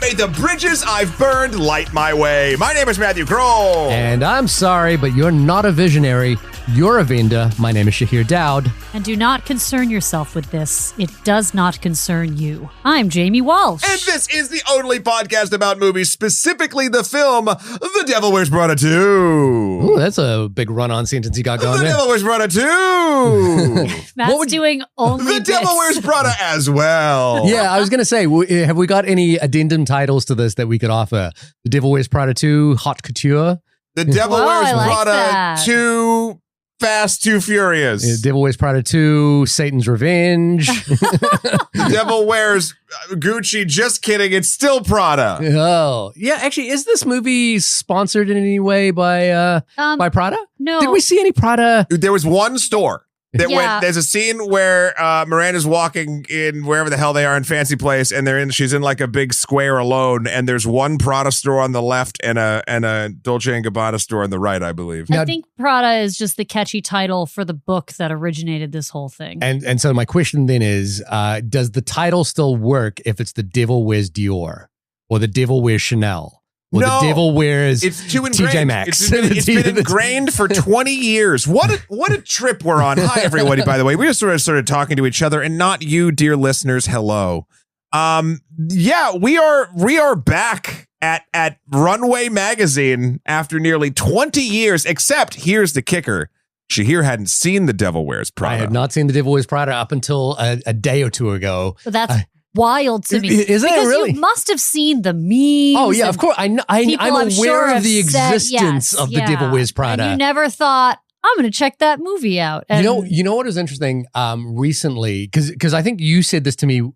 May the bridges I've burned light my way. My name is Matthew Kroll. And I'm sorry, but you're not a visionary. You're a vendor. My name is Shahir Dowd. And do not concern yourself with this. It does not concern you. I'm Jamie Walsh. And this is the only podcast about movies, specifically the film The Devil Wears Prada 2. Ooh, that's a big run-on sentence you got going The there. Devil Wears Prada 2. Matt's doing only The Devil Wears Prada as well. Yeah, I was going to say, have we got any addendum titles to this that we could offer? The Devil Wears Prada 2, Hot Couture. The Devil Whoa, Wears I like Prada that. 2, Fast, Too Furious. The Devil Wears Prada 2, Satan's Revenge. The Devil Wears Gucci. Just kidding. It's still Prada. Oh, yeah. Actually, is this movie sponsored in any way by Prada? No. Did we see any Prada? There was one store that Yeah. there's a scene where Miranda's walking in wherever the hell they are in Fancy Place, and she's in like a big square alone, and there's one Prada store on the left and a Dolce & Gabbana store on the right, I believe. I think Prada is just the catchy title for the book that originated this whole thing. And so my question then is, does the title still work if it's The Devil Wears Dior or The Devil Wears Chanel? Or No. The Devil Wears It's too ingrained. TJ Maxx. It's been ingrained for 20 years. What a trip we're on. Hi, everybody, by the way. We just sort of talking to each other and not you, dear listeners. Hello. Yeah, we are back at Runway Magazine after nearly 20 years, except here's the kicker. Shahir hadn't seen The Devil Wears Prada. I had not seen The Devil Wears Prada up until a day or two ago. But that's wild to me. Is it because really? You must have seen the memes. Oh, yeah, of course. I'm people, aware sure, of the have said existence yes, of The Devil Wears Prada. And you never thought, I'm going to check that movie out. And You know what was interesting recently? Because I think you said this to me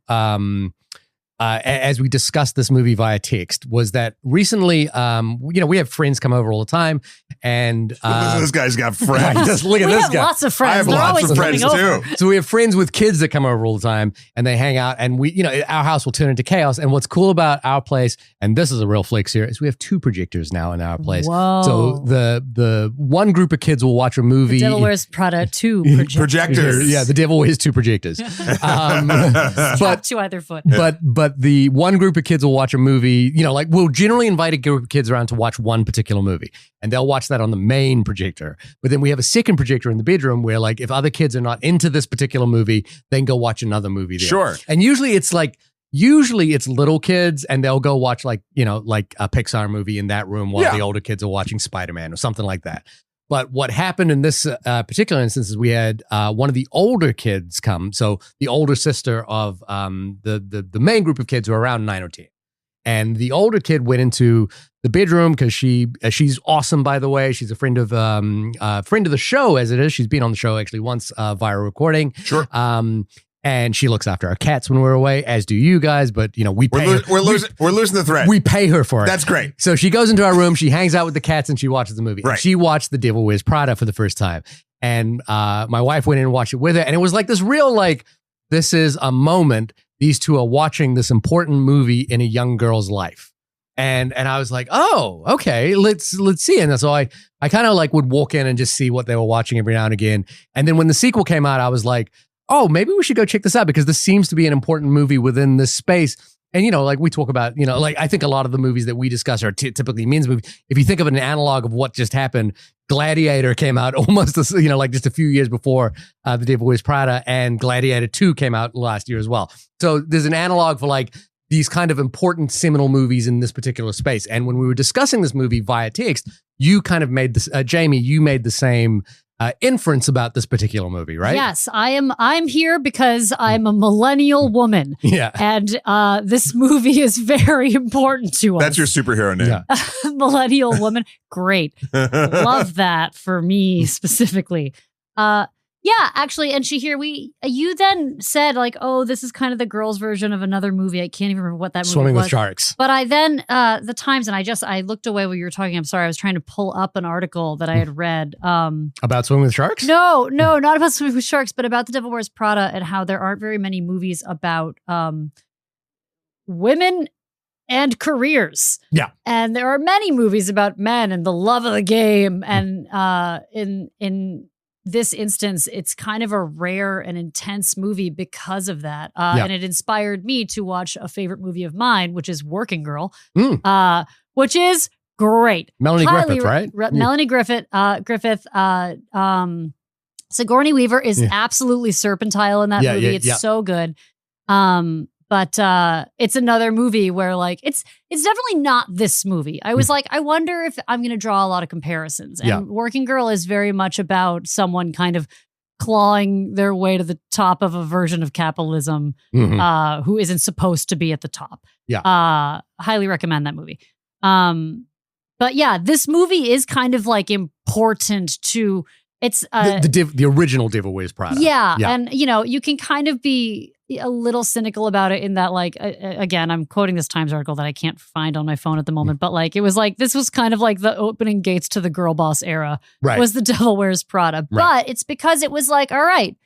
as we discussed this movie via text, was that recently, we have friends come over all the time, and this guy's got friends. look at we this have guy. lots of friends. I have They're lots always of friends coming over. too. So we have friends with kids that come over all the time, and they hang out, and our house will turn into chaos. And what's cool about our place, and this is a real flex here, is we have 2 projectors now in our place. Whoa. So the one group of kids will watch a movie. The Devil Wears Prada 2 Projectors. Yeah, the Devil Wears 2 projectors. Strapped to either foot. But the one group of kids will watch a movie, we'll generally invite a group of kids around to watch one particular movie, and they'll watch that on the main projector. But then we have a second projector in the bedroom where, like, if other kids are not into this particular movie, they can go watch another movie there. Sure. And usually it's little kids, and they'll go watch like a Pixar movie in that room while the older kids are watching Spider-Man or something like that. But what happened in this particular instance is we had one of the older kids come. So the older sister of the main group of kids who are around 9 or 10. And the older kid went into the bedroom because she's awesome, by the way. She's a friend of the show, as it is. She's been on the show actually once via recording. Sure. And she looks after our cats when we're away, as do you guys. But we pay her. We're losing the thread. We pay her for it. That's great. So she goes into our room, she hangs out with the cats, and she watches the movie. Right. And she watched The Devil Wears Prada for the first time. And my wife went in and watched it with her. And it was like this real, this is a moment. These two are watching this important movie in a young girl's life. And I was like, oh, okay, let's see. And so I kind of would walk in and just see what they were watching every now and again. And then when the sequel came out, I was like, oh, maybe we should go check this out because this seems to be an important movie within this space. And, we talk about, I think a lot of the movies that we discuss are typically men's movies. If you think of an analog of what just happened, Gladiator came out almost, just a few years before The Devil Wears Prada, and Gladiator 2 came out last year as well. So there's an analog for these kind of important seminal movies in this particular space. And when we were discussing this movie via text, you kind of made this, Jamie, you made the same inference about this particular movie, right? Yes, I'm here because I'm a millennial woman. Yeah. And this movie is very important to us. That's your superhero name. Yeah. Millennial woman. Great. Love that for me specifically. Yeah, actually, and you then said oh, this is kind of the girls' version of another movie. I can't even remember what that movie was. Swimming with Sharks. But I then, the Times, and I looked away while you were talking. I'm sorry, I was trying to pull up an article that I had read. About Swimming with Sharks? No, not about Swimming with Sharks, but about The Devil Wears Prada and how there aren't very many movies about women and careers. Yeah. And there are many movies about men and the love of the game and in this instance, it's kind of a rare and intense movie because of that. And it inspired me to watch a favorite movie of mine, which is Working Girl, which is great. Melanie Griffith, right? Melanie Griffith. Sigourney Weaver is absolutely serpentile in that movie. It's so good. But it's another movie where like it's definitely not this movie. I was like, I wonder if I'm going to draw a lot of comparisons. And Working Girl is very much about someone kind of clawing their way to the top of a version of capitalism who isn't supposed to be at the top. Highly recommend that movie. But yeah, this movie is kind of like important to it's the original Devil Wears Prada. Yeah, and you know, you can kind of be a little cynical about it in that, like, again, I'm quoting this Times article that I can't find on my phone at the moment, but like, it was like, this was kind of like the opening gates to the girl boss era, was the Devil Wears Prada. But it's because it was like, all right,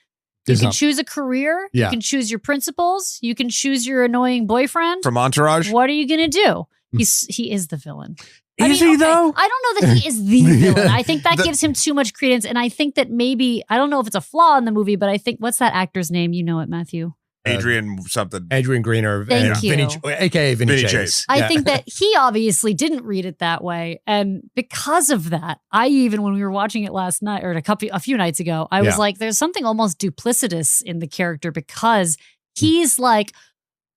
you can choose a career, you can choose your principles, you can choose your annoying boyfriend. From Entourage? What are you going to do? He is the villain. Is he though? I don't know that he is the villain. I think that gives him too much credence. And I think that maybe, I don't know if it's a flaw in the movie, but I think, what's that actor's name? You know it, Matthew. Adrian something. Adrian Greener. Thank you. AKA Vinny Chase. I think that he obviously didn't read it that way. And because of that, I even, when we were watching it last night or a few nights ago, I was like, there's something almost duplicitous in the character because he's like,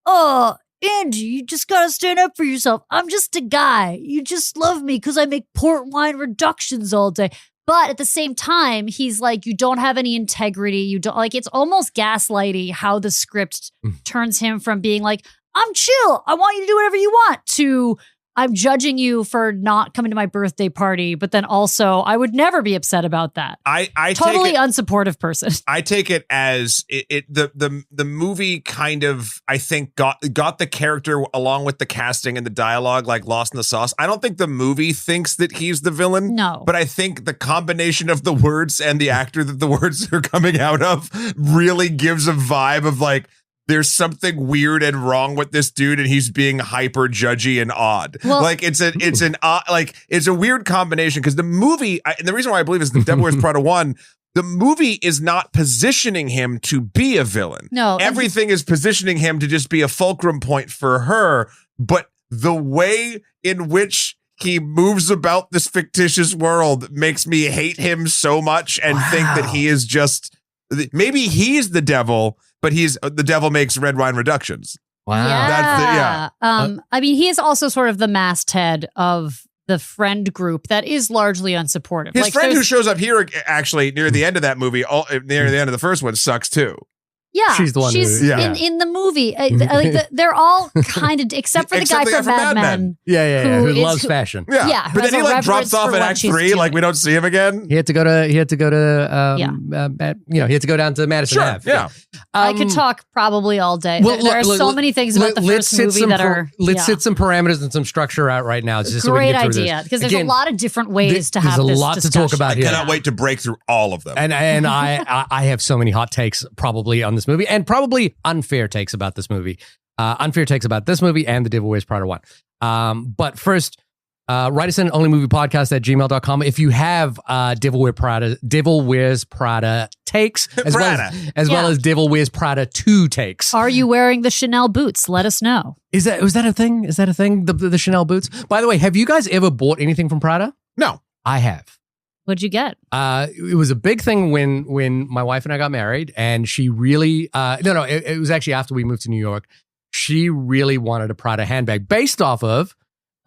oh, Angie, you just gotta stand up for yourself. I'm just a guy. You just love me because I make port wine reductions all day. But at the same time, he's like, you don't have any integrity. You don't like, it's almost gaslighty how the script turns him from being like, I'm chill, I want you to do whatever you want, to I'm judging you for not coming to my birthday party, but then also I would never be upset about that. I totally unsupportive person. I take it as the movie kind of, I think, got the character along with the casting and the dialogue like lost in the sauce. I don't think the movie thinks that he's the villain. No. But I think the combination of the words and the actor that the words are coming out of really gives a vibe of like, there's something weird and wrong with this dude, and he's being hyper judgy and odd. Well, like it's a weird combination because the movie, and the reason why I believe is the Devil Wears Prada 1, the movie is not positioning him to be a villain. No, everything is positioning him to just be a fulcrum point for her. But the way in which he moves about this fictitious world makes me hate him so much and think that he is just, maybe he's the devil, but the devil makes red wine reductions. Wow. Yeah. I mean, he is also sort of the masthead of the friend group that is largely unsupportive. His friend who shows up here actually near the end of that movie, near the end of the first one, sucks too. Yeah, she's the one in the movie. They're all kind of, except for the guy from Mad Men. Who loves fashion. Yeah, but then he like drops off in Act 3. Like we don't see him again. He had to go to. He had to go down to Madison Ave. Yeah. I could talk probably all day. There are so many things about the first movie that are. Let's set some parameters and some structure out right now. Just great idea, because there's a lot of different ways to have this discussion. There's a lot to talk about here. I cannot wait to break through all of them. And I have so many hot takes probably on this movie, and probably unfair takes about this movie. Unfair takes about this movie and the Devil Wears Prada 1. But first, write us in onlymoviepodcast@gmail.com if you have Devil Wears Prada takes, as well as Devil Wears Prada 2 takes. Are you wearing the Chanel boots? Let us know. Was that a thing? Is that a thing? The Chanel boots? By the way, have you guys ever bought anything from Prada? No. I have. What'd you get? It was a big thing when my wife and I got married, and she really it was actually after we moved to New York. She really wanted a Prada handbag based off of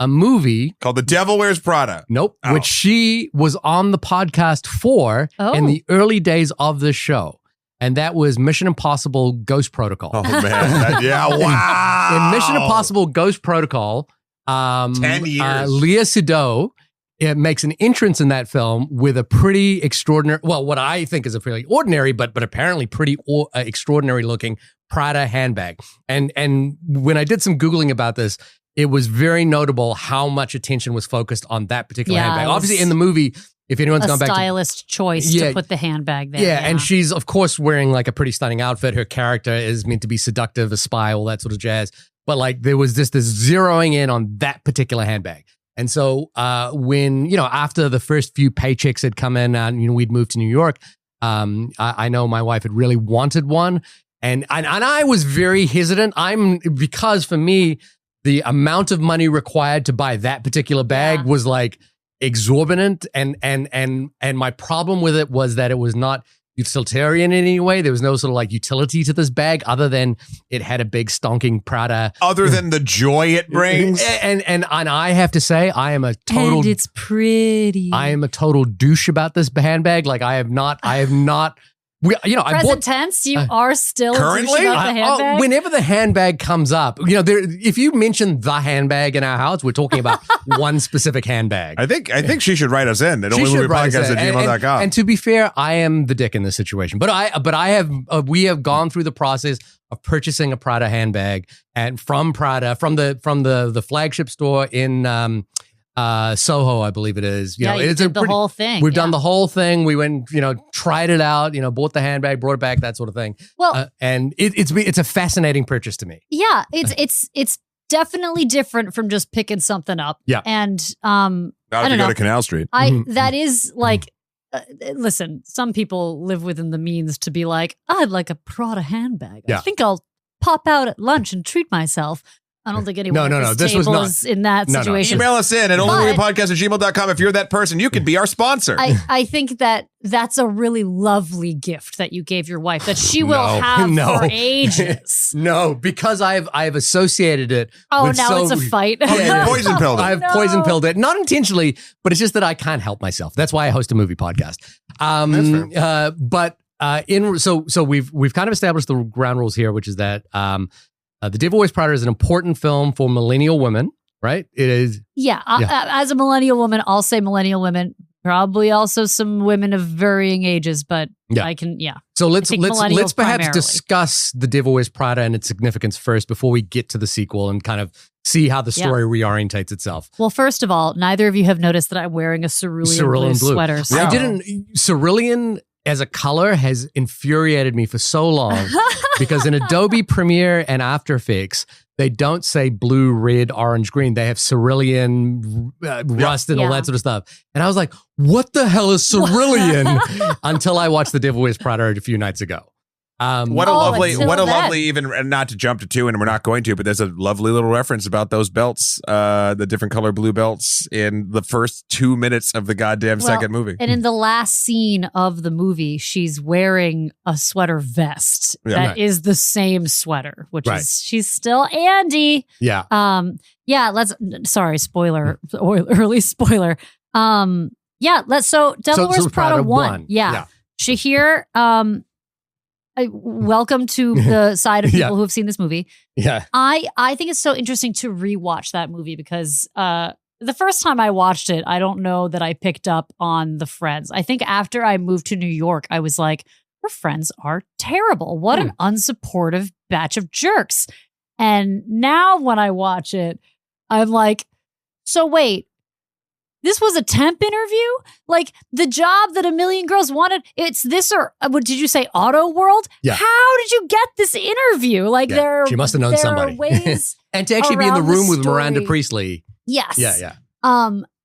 a movie called The Devil Wears Prada. Nope, which she was on the podcast for in the early days of the show. And that was Mission Impossible Ghost Protocol. Oh man, wow. In Mission Impossible Ghost Protocol, 10 years. Lea Seydoux, it makes an entrance in that film with a pretty extraordinary, well, what I think is a fairly ordinary, but apparently pretty extraordinary looking Prada handbag. And when I did some Googling about this, it was very notable how much attention was focused on that particular handbag. Obviously in the movie, if anyone's gone back to... A stylist choice to put the handbag there. Yeah, and she's, of course, wearing like a pretty stunning outfit. Her character is meant to be seductive, a spy, all that sort of jazz. But like there was this zeroing in on that particular handbag. And so when, after the first few paychecks had come in and, we'd moved to New York, I know my wife had really wanted one, and I was very hesitant. Because for me, the amount of money required to buy that particular bag was like exorbitant, and my problem with it was that it was not utilitarian in any way. There was no sort of like utility to this bag other than it had a big stonking Prada. Other than the joy it brings. And I have to say, I am a total. And it's pretty. I am a total douche about this handbag. Like I have not. I bought tense. You are still currently a douche about the handbag. Whenever the handbag comes up, if you mention the handbag in our house, we're talking about one specific handbag. I think she should write us in at onlymoviepodcast@gmail.com. And to be fair, I am the dick in this situation. We have gone through the process of purchasing a Prada handbag and from Prada from the flagship store in Soho, I believe it is. It's the whole thing. We've done the whole thing. We went, tried it out, bought the handbag, brought it back, that sort of thing. Well, and it's a fascinating purchase to me. Yeah, it's definitely different from just picking something up. Yeah, and not if you go to Canal Street. That is like. Listen, some people live within the means to be like, I'd like a Prada handbag. Yeah. I think I'll pop out at lunch and treat myself. I don't think anyone at this table is in that situation. Email us in at onlymoviepodcast@gmail.com. If you're that person, you can be our sponsor. I think that's a really lovely gift that you gave your wife that she will have for ages. No, because I've associated it. Oh, now it's a fight. Oh, you poison pilled it. I've poison pilled it, not intentionally, but it's just that I can't help myself. That's why I host a movie podcast. So we've kind of established the ground rules here, which is that The Devil Wears Prada is an important film for millennial women, right? It is. Yeah. As a millennial woman, I'll say millennial women. Probably also some women of varying ages, but I can. So let's perhaps discuss The Devil Wears Prada and its significance first before we get to the sequel and kind of see how the story reorientates itself. Well, first of all, neither of you have noticed that I'm wearing a cerulean blue sweater. So. I didn't. Cerulean as a color has infuriated me for so long because in Adobe Premiere and After Effects, they don't say blue, red, orange, green. They have cerulean, rust, and all that sort of stuff. And I was like, what the hell is cerulean? Until I watched The Devil Wears Prada a few nights ago. What a lovely, even not to jump to two, and we're not going to, but there's a lovely little reference about those belts, the different color blue belts in the first 2 minutes of the goddamn second movie. And in the last scene of the movie, she's wearing a sweater vest that is the same sweater, which is she's still Andy. Yeah. Sorry, spoiler, early spoiler. So Devil Wears Prada 1. Yeah. Shahir, welcome to the side of people who have seen this movie. Yeah. I think it's so interesting to rewatch that movie because the first time I watched it, I don't know that I picked up on the friends. I think after I moved to New York, I was like, her friends are terrible. What an unsupportive batch of jerks. And now when I watch it, I'm like, so wait, this was a temp interview? Like the job that a million girls wanted, it's this or what did you say, Auto World? Yeah. How did you get this interview? Like she must have known somebody. Ways and to actually be in the room with Miranda Priestley. Yes. Yeah.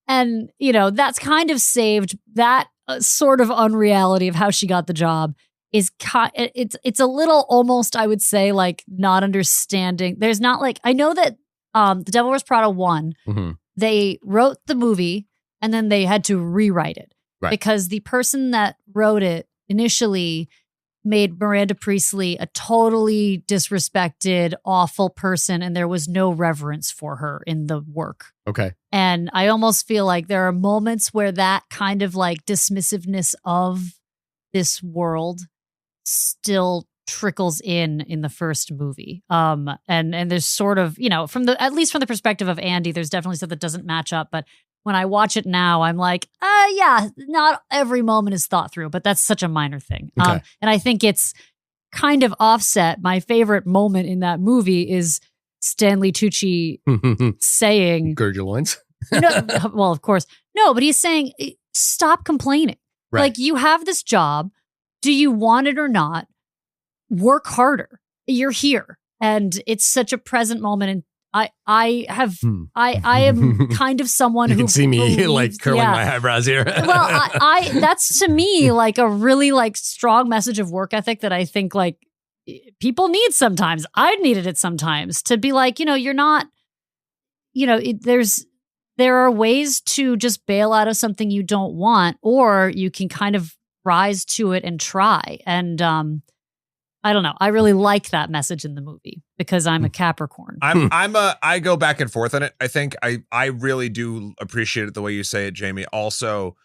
And that's kind of saved that sort of unreality of how she got the job is it's a little almost, I would say, like not understanding. There's not like, I know that The Devil Wears Prada 1, they wrote the movie and then they had to rewrite it because the person that wrote it initially made Miranda Priestley a totally disrespected, awful person, and there was no reverence for her in the work. Okay. And I almost feel like there are moments where that kind of like dismissiveness of this world still trickles in the first movie. And there's sort of, at least from the perspective of Andy, there's definitely stuff that doesn't match up. But when I watch it now, I'm like, not every moment is thought through, but that's such a minor thing. Okay. And I think it's kind of offset. My favorite moment in that movie is Stanley Tucci saying, gird your loins. Well, of course. No, but he's saying, stop complaining. Right. Like you have this job. Do you want it or not? Work harder. You're here. And it's such a present moment. I have I am kind of someone You who can see me believes- like curling yeah. my eyebrows here. Well, I that's to me like a really like strong message of work ethic that I think like people need sometimes. I needed it sometimes to be like, you're not, there are ways to just bail out of something you don't want, or you can kind of rise to it and try. And I don't know. I really like that message in the movie because I'm a Capricorn. I go back and forth on it. I think I really do appreciate it the way you say it, Jamie. Also,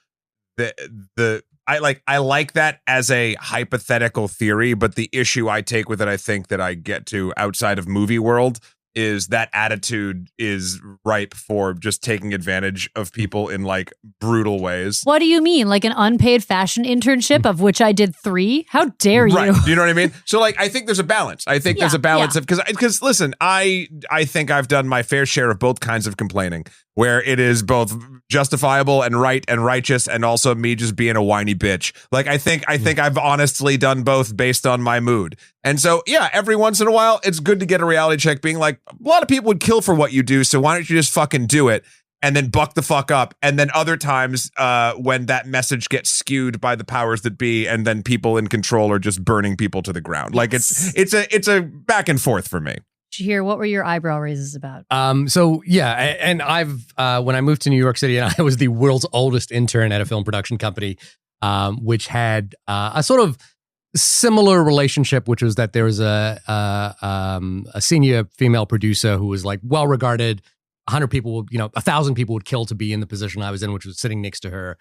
I like that as a hypothetical theory, but the issue I take with it, I think that I get to outside of movie world, is that attitude is ripe for just taking advantage of people in like brutal ways. What do you mean? Like an unpaid fashion internship of which I did 3? How dare you? Right. You know what I mean? So like, I think there's a balance. I think there's a balance of, because listen, I think I've done my fair share of both kinds of complaining, where it is both justifiable and right and righteous, and also me just being a whiny bitch. Like, I think I've honestly done both based on my mood. And so, yeah, every once in a while, it's good to get a reality check being like, a lot of people would kill for what you do, so why don't you just fucking do it and then buck the fuck up? And then other times when that message gets skewed by the powers that be, and then people in control are just burning people to the ground. Like, it's a back and forth for me. Did you hear, what were your eyebrow raises about? So yeah, and I've when I moved to New York City, and I was the world's oldest intern at a film production company, which had a sort of similar relationship, which was that there was a senior female producer who was like well regarded. 100 people would, 1,000 people would kill to be in the position I was in, which was sitting next to her,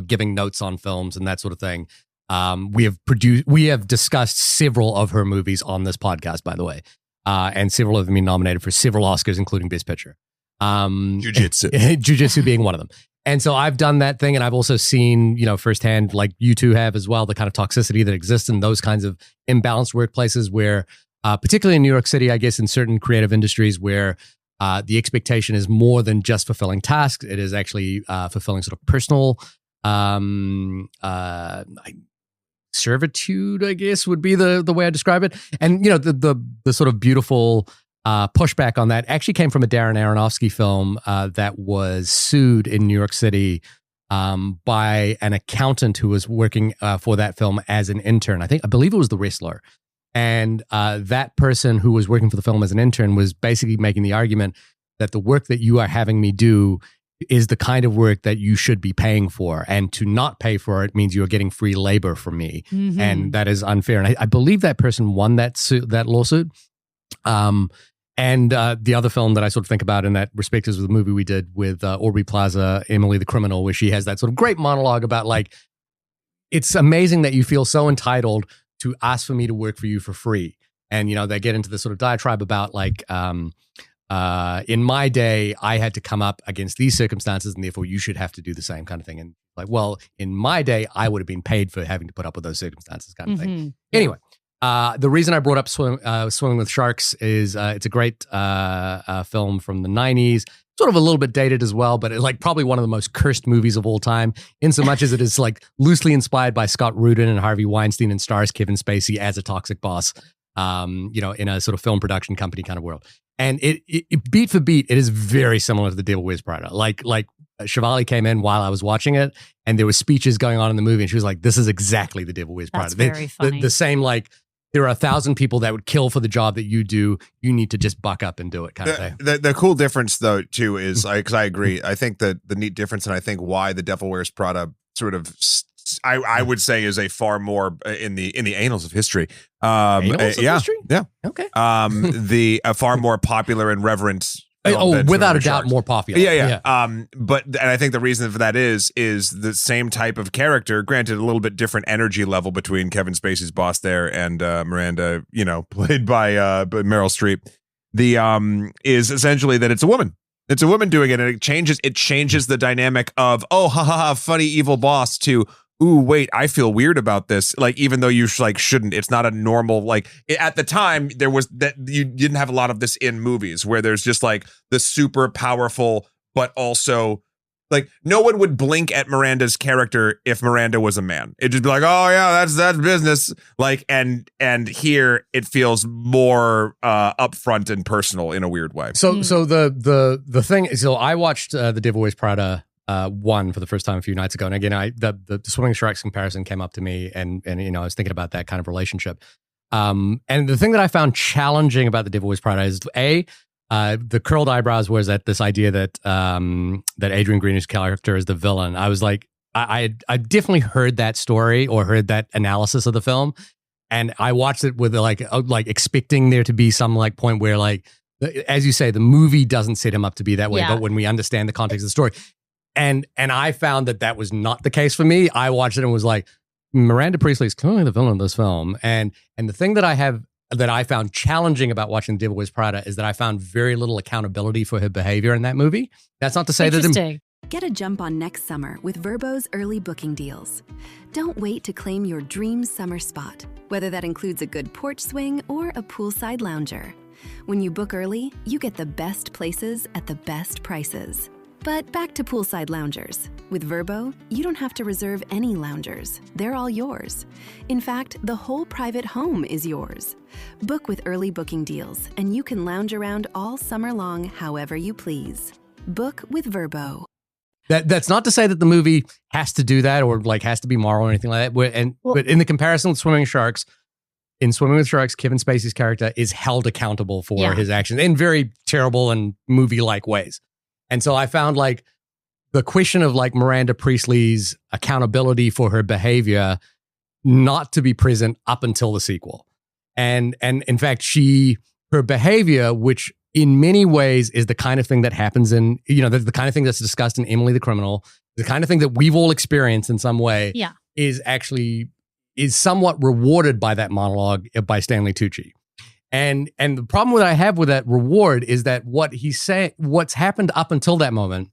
giving notes on films and that sort of thing. We have discussed several of her movies on this podcast, by the way. And several of them been nominated for several Oscars, including Best Picture. Jiu-Jitsu being one of them. And so I've done that thing, and I've also seen, firsthand, like you two have as well, the kind of toxicity that exists in those kinds of imbalanced workplaces where, particularly in New York City, I guess in certain creative industries where the expectation is more than just fulfilling tasks. It is actually fulfilling sort of personal servitude, I guess, would be the way I describe it. And the sort of beautiful pushback on that actually came from a Darren Aronofsky film that was sued in New York City by an accountant who was working for that film as an intern. I believe it was The Wrestler. And that person who was working for the film as an intern was basically making the argument that the work that you are having me do is the kind of work that you should be paying for. And to not pay for it means you're getting free labor from me. Mm-hmm. And that is unfair. And I believe that person won that lawsuit. And the other film that I sort of think about in that respect is the movie we did with Aubrey Plaza, Emily the Criminal, where she has that sort of great monologue about like, it's amazing that you feel so entitled to ask for me to work for you for free. And, they get into this sort of diatribe about like, in my day, I had to come up against these circumstances, and therefore you should have to do the same kind of thing. And like, well, in my day, I would have been paid for having to put up with those circumstances, kind of thing. Anyway, the reason I brought up Swimming with Sharks is it's a great film from the 90s, sort of a little bit dated as well, but like probably one of the most cursed movies of all time, in so much as it is like loosely inspired by Scott Rudin and Harvey Weinstein, and stars Kevin Spacey as a toxic boss, in a sort of film production company kind of world. And it beat for beat, it is very similar to The Devil Wears Prada. Like Shivali came in while I was watching it, and there were speeches going on in the movie, and she was like, "This is exactly The Devil Wears Prada." That's very funny. The same, like, there are 1,000 people that would kill for the job that you do. You need to just buck up and do it, kind of thing. The cool difference, though, too, is because I agree. I think that the neat difference, and I think why The Devil Wears Prada sort of, I would say, is a far more in the annals of history. Annals of history? Yeah. Okay. A far more popular and reverent. Without a doubt, more popular. Yeah. And I think the reason for that is the same type of character, granted a little bit different energy level between Kevin Spacey's boss there and Miranda, played by Meryl Streep. Is essentially that it's a woman. It's a woman doing it, and it changes the dynamic of, oh, ha ha ha, funny evil boss, to, ooh, wait, I feel weird about this. Like, even though you shouldn't, it's not a normal, like, at the time there was that, you didn't have a lot of this in movies where there's just like the super powerful, but also like no one would blink at Miranda's character if Miranda was a man. It'd just be like, oh yeah, that's business. Like, and here it feels more upfront and personal in a weird way. So the thing is, so I watched The Devil Wears Prada 1 for the first time a few nights ago, and again, the Swimming Sharks comparison came up to me, and you know, I was thinking about that kind of relationship. And the thing that I found challenging about The Devil Wears Prada is the curled eyebrows was that this idea that that Adrian Greener's character is the villain. I was like, I definitely heard that story or heard that analysis of the film, and I watched it with like expecting there to be some like point where like, as you say, the movie doesn't set him up to be that way, but when we understand the context of the story, and I found that was not the case for me. I watched it and was like, Miranda Priestley is clearly the villain of this film, and the thing that I found challenging about watching The Devil Wears Prada is that I found very little accountability for her behavior in that movie. That's not to say that. Get a jump on next summer with Vrbo's early booking deals. Don't wait to claim your dream summer spot, whether that includes a good porch swing or a poolside lounger. When you book early, you get the best places at the best prices. But back to poolside loungers. With Vrbo, you don't have to reserve any loungers. They're all yours. In fact, the whole private home is yours. Book with early booking deals, and you can lounge around all summer long however you please. Book with Vrbo. That's not to say that the movie has to do that or like has to be moral or anything like that. But in the comparison with Swimming Sharks, in Swimming with Sharks, Kevin Spacey's character is held accountable for his actions in very terrible and movie-like ways. And so I found like the question of like Miranda Priestley's accountability for her behavior not to be present up until the sequel. And in fact, her behavior, which in many ways is the kind of thing that happens in, you know, the kind of thing that's discussed in Emily the Criminal, the kind of thing that we've all experienced in some way, is somewhat rewarded by that monologue by Stanley Tucci. And the problem that I have with that reward is that what's happened up until that moment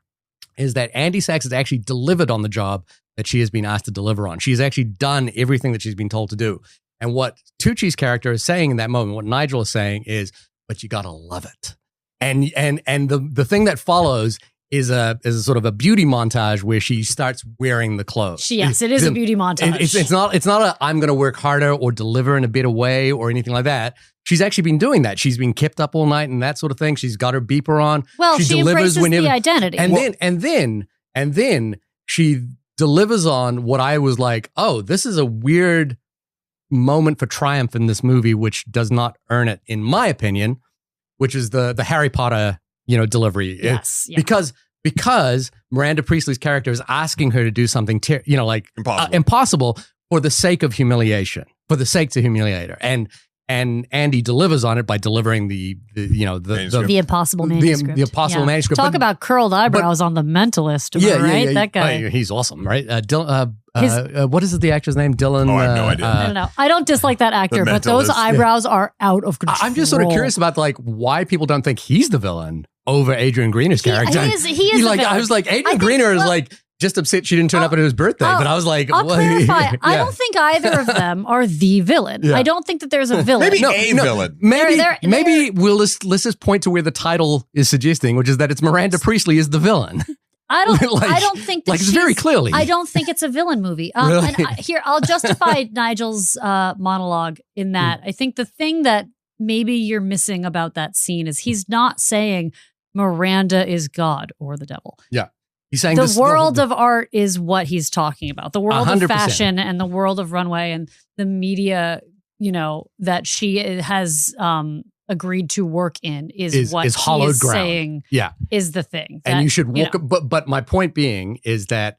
is that Andy Sachs has actually delivered on the job that she has been asked to deliver on. She's actually done everything that she's been told to do. And what Tucci's character is saying in that moment, what Nigel is saying is, but you gotta love it. And the thing that follows is a sort of a beauty montage where she starts wearing the clothes. Yes, it is a beauty montage. It's not a I'm going to work harder or deliver in a better way or anything like that. She's actually been doing that. She's been kept up all night and that sort of thing. She's got her beeper on. Well, she embraces the identity. And then she delivers on what I was like, oh, this is a weird moment for triumph in this movie, which does not earn it, in my opinion, which is the Harry Potter, delivery. Yes. Because Miranda Priestley's character is asking her to do something, impossible for the sake of humiliation, for the sake to humiliate her. And Andy delivers on it by delivering the impossible manuscript. The impossible manuscript. Talk about curled eyebrows on The Mentalist. Right? That guy. He's awesome, right? What is the actor's name? Dylan. Oh, I have no idea. I don't know. I don't dislike that actor, but those eyebrows are out of control. I'm just sort of curious about why people don't think he's the villain over Adrian Greener's character. He is the villain. I was like, Adrian Greener is just upset she didn't turn up at his birthday. But I was like, I'll clarify. I don't think either of them are the villain. Yeah. I don't think that there's a villain. Maybe a villain. Maybe let's just point to where the title is suggesting, which is that it's Miranda Priestley is the villain. I don't think that it's very clearly. I don't think it's a villain movie. Really? And here, I'll justify Nigel's monologue in that. I think the thing that maybe you're missing about that scene is he's not saying Miranda is God or the devil. Yeah. He's saying the world of art is what he's talking about. The world 100%. Of fashion and the world of runway and the media, that she has agreed to work in is what is hollowed he is ground. Saying is the thing. And you should walk. But my point being is that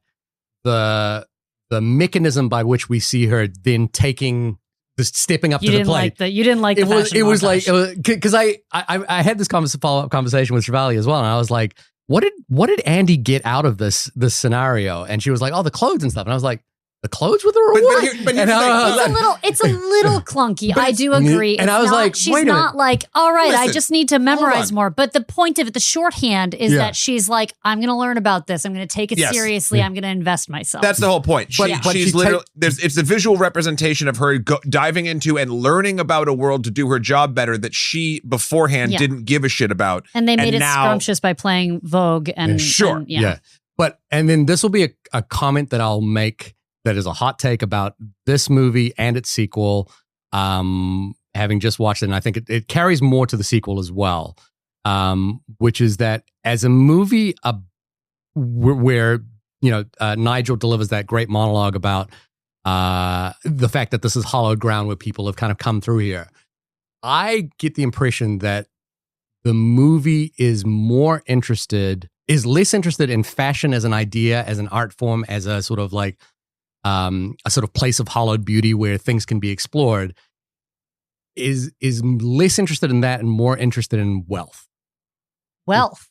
the mechanism by which we see her then stepping up to the plate. You didn't like it. Was like because I had this follow-up conversation with Chevalier as well, and I was like, what did Andy get out of this scenario? And she was like, oh, the clothes and stuff. And I was like, the clothes with the reward? It's a little clunky. I do agree. And I was like, she's not like, all right, I just need to memorize more. But the point of it, the shorthand is that she's like, I'm going to learn about this. I'm going to take it seriously. I'm going to invest myself. That's the whole point. But she's literally, it's a visual representation of her diving into and learning about a world to do her job better that she beforehand didn't give a shit about. And they made it scrumptious by playing Vogue and And then this will be a comment that I'll make that is a hot take about this movie and its sequel. Having just watched it, and I think it carries more to the sequel as well, which is that as a movie where Nigel delivers that great monologue about the fact that this is hallowed ground where people have kind of come through here, I get the impression that the movie is less interested in fashion as an idea, as an art form, as a sort of like a sort of place of hallowed beauty where things can be explored, is less interested in that and more interested in wealth.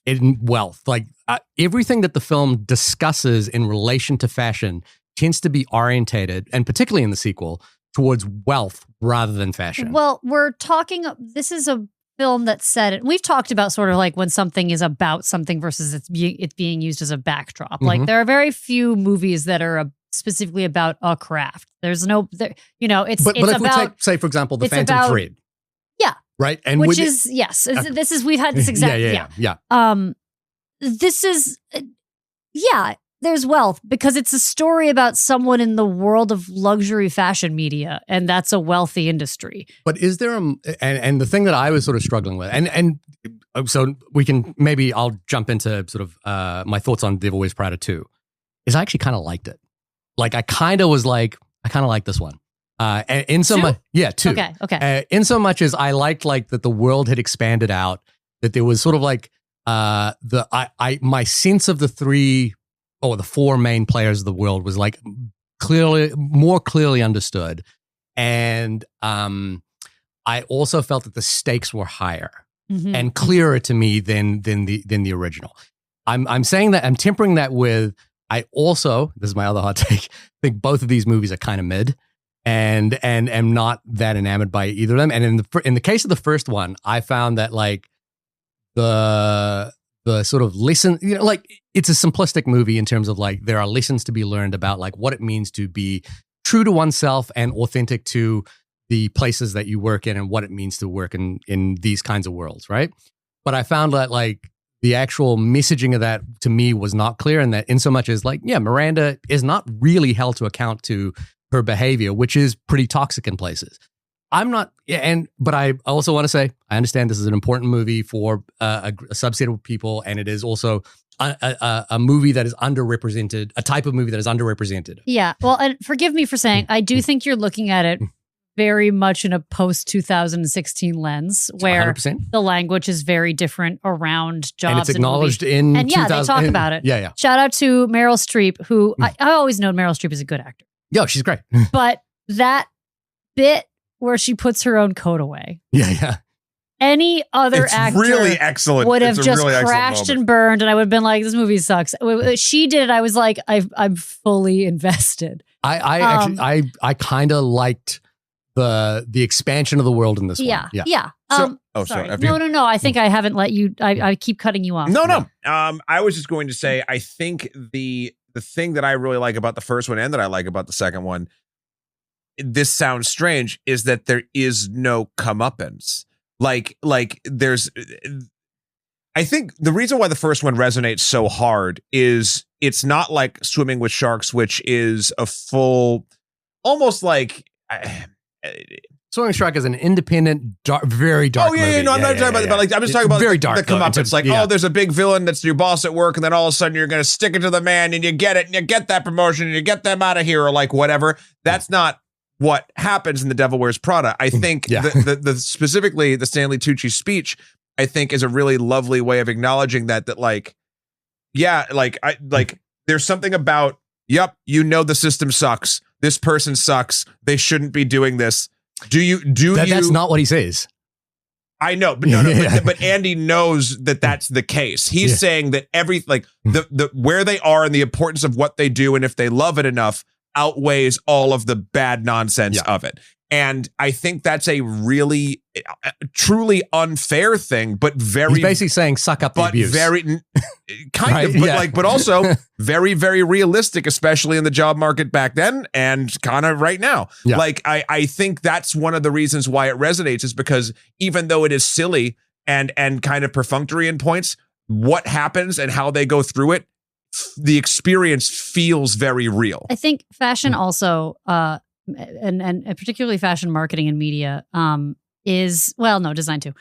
In wealth. Like everything that the film discusses in relation to fashion tends to be orientated, and particularly in the sequel, towards wealth rather than fashion. Well, this is a film that said it. We've talked about sort of like when something is about something versus it's being used as a backdrop. Mm-hmm. Like there are very few movies that are specifically about a craft. There's no, it's But if we take, say, for example, The Phantom Thread. Yeah. Right? And we've had this exact, yeah. This is, there's wealth because it's a story about someone in the world of luxury fashion media, and that's a wealthy industry. But is there and the thing that I was sort of struggling with, and so I'll jump into sort of my thoughts on Devil Wears Prada 2, is I actually kind of liked it. Like I kind of like this one. In so much, two. Okay. In so much as I liked like that the world had expanded out, that there was sort of like my sense of the four main players of the world was like more clearly understood, and I also felt that the stakes were higher and clearer to me than the original. I'm saying that, I'm tempering that with, I also, this is my other hot take, think both of these movies are kind of mid, and am not that enamored by either of them. And in the case of the first one, I found that like the sort of lesson, like it's a simplistic movie in terms of like there are lessons to be learned about like what it means to be true to oneself and authentic to the places that you work in and what it means to work in these kinds of worlds, right? But I found that like the actual messaging of that to me was not clear, and that in so much as like, Miranda is not really held to account to her behavior, which is pretty toxic in places. But I also want to say, I understand this is an important movie for a subset of people, and it is also a movie that is underrepresented, a type of movie that is underrepresented. Yeah. Well, and forgive me for saying, I do think you're looking at it very much in a post-2016 lens where 100%. The language is very different around jobs. And it's acknowledged in and 2000. They talk about it. Yeah. Shout out to Meryl Streep, who I always known Meryl Streep is a good actor. Yo, she's great. But that bit where she puts her own coat away. Yeah. Any other actor really excellent. would have just really crashed and burned, and I would have been like, this movie sucks. She did it. I was like, I'm fully invested. I kind of liked the expansion of the world in this one. Yeah. Sorry. No. I think I haven't let you. I keep cutting you off. No. I was just going to say, I think the thing that I really like about the first one and that I like about the second one, this sounds strange, is that there is no comeuppance. Like there's, I think the reason why the first one resonates so hard is it's not like Swimming with Sharks, which is a full, almost like. Swimming Shark is an independent, very dark. movie. I'm not talking about that, but like I'm just talking about very dark. The comeuppance. Like, there's a big villain that's your boss at work, and then all of a sudden you're going to stick it to the man, and you get it, and you get that promotion, and you get them out of here, or like whatever. That's not what happens in The Devil Wears Prada. I think the specifically the Stanley Tucci speech, I think, is a really lovely way of acknowledging that there's something about, the system sucks. This person sucks. They shouldn't be doing this. That's not what he says. I know, but but Andy knows that that's the case. He's saying that the where they are and the importance of what they do, and if they love it enough, outweighs all of the bad nonsense of it. And I think that's a really, truly unfair thing, but very... He's basically saying suck up the abuse. Very, kind of, but also very, very realistic, especially in the job market back then and kind of right now. Yeah. Like, I think that's one of the reasons why it resonates, is because even though it is silly and kind of perfunctory in points, what happens and how they go through it the experience feels very real. I think fashion also, and particularly fashion marketing and media, design too,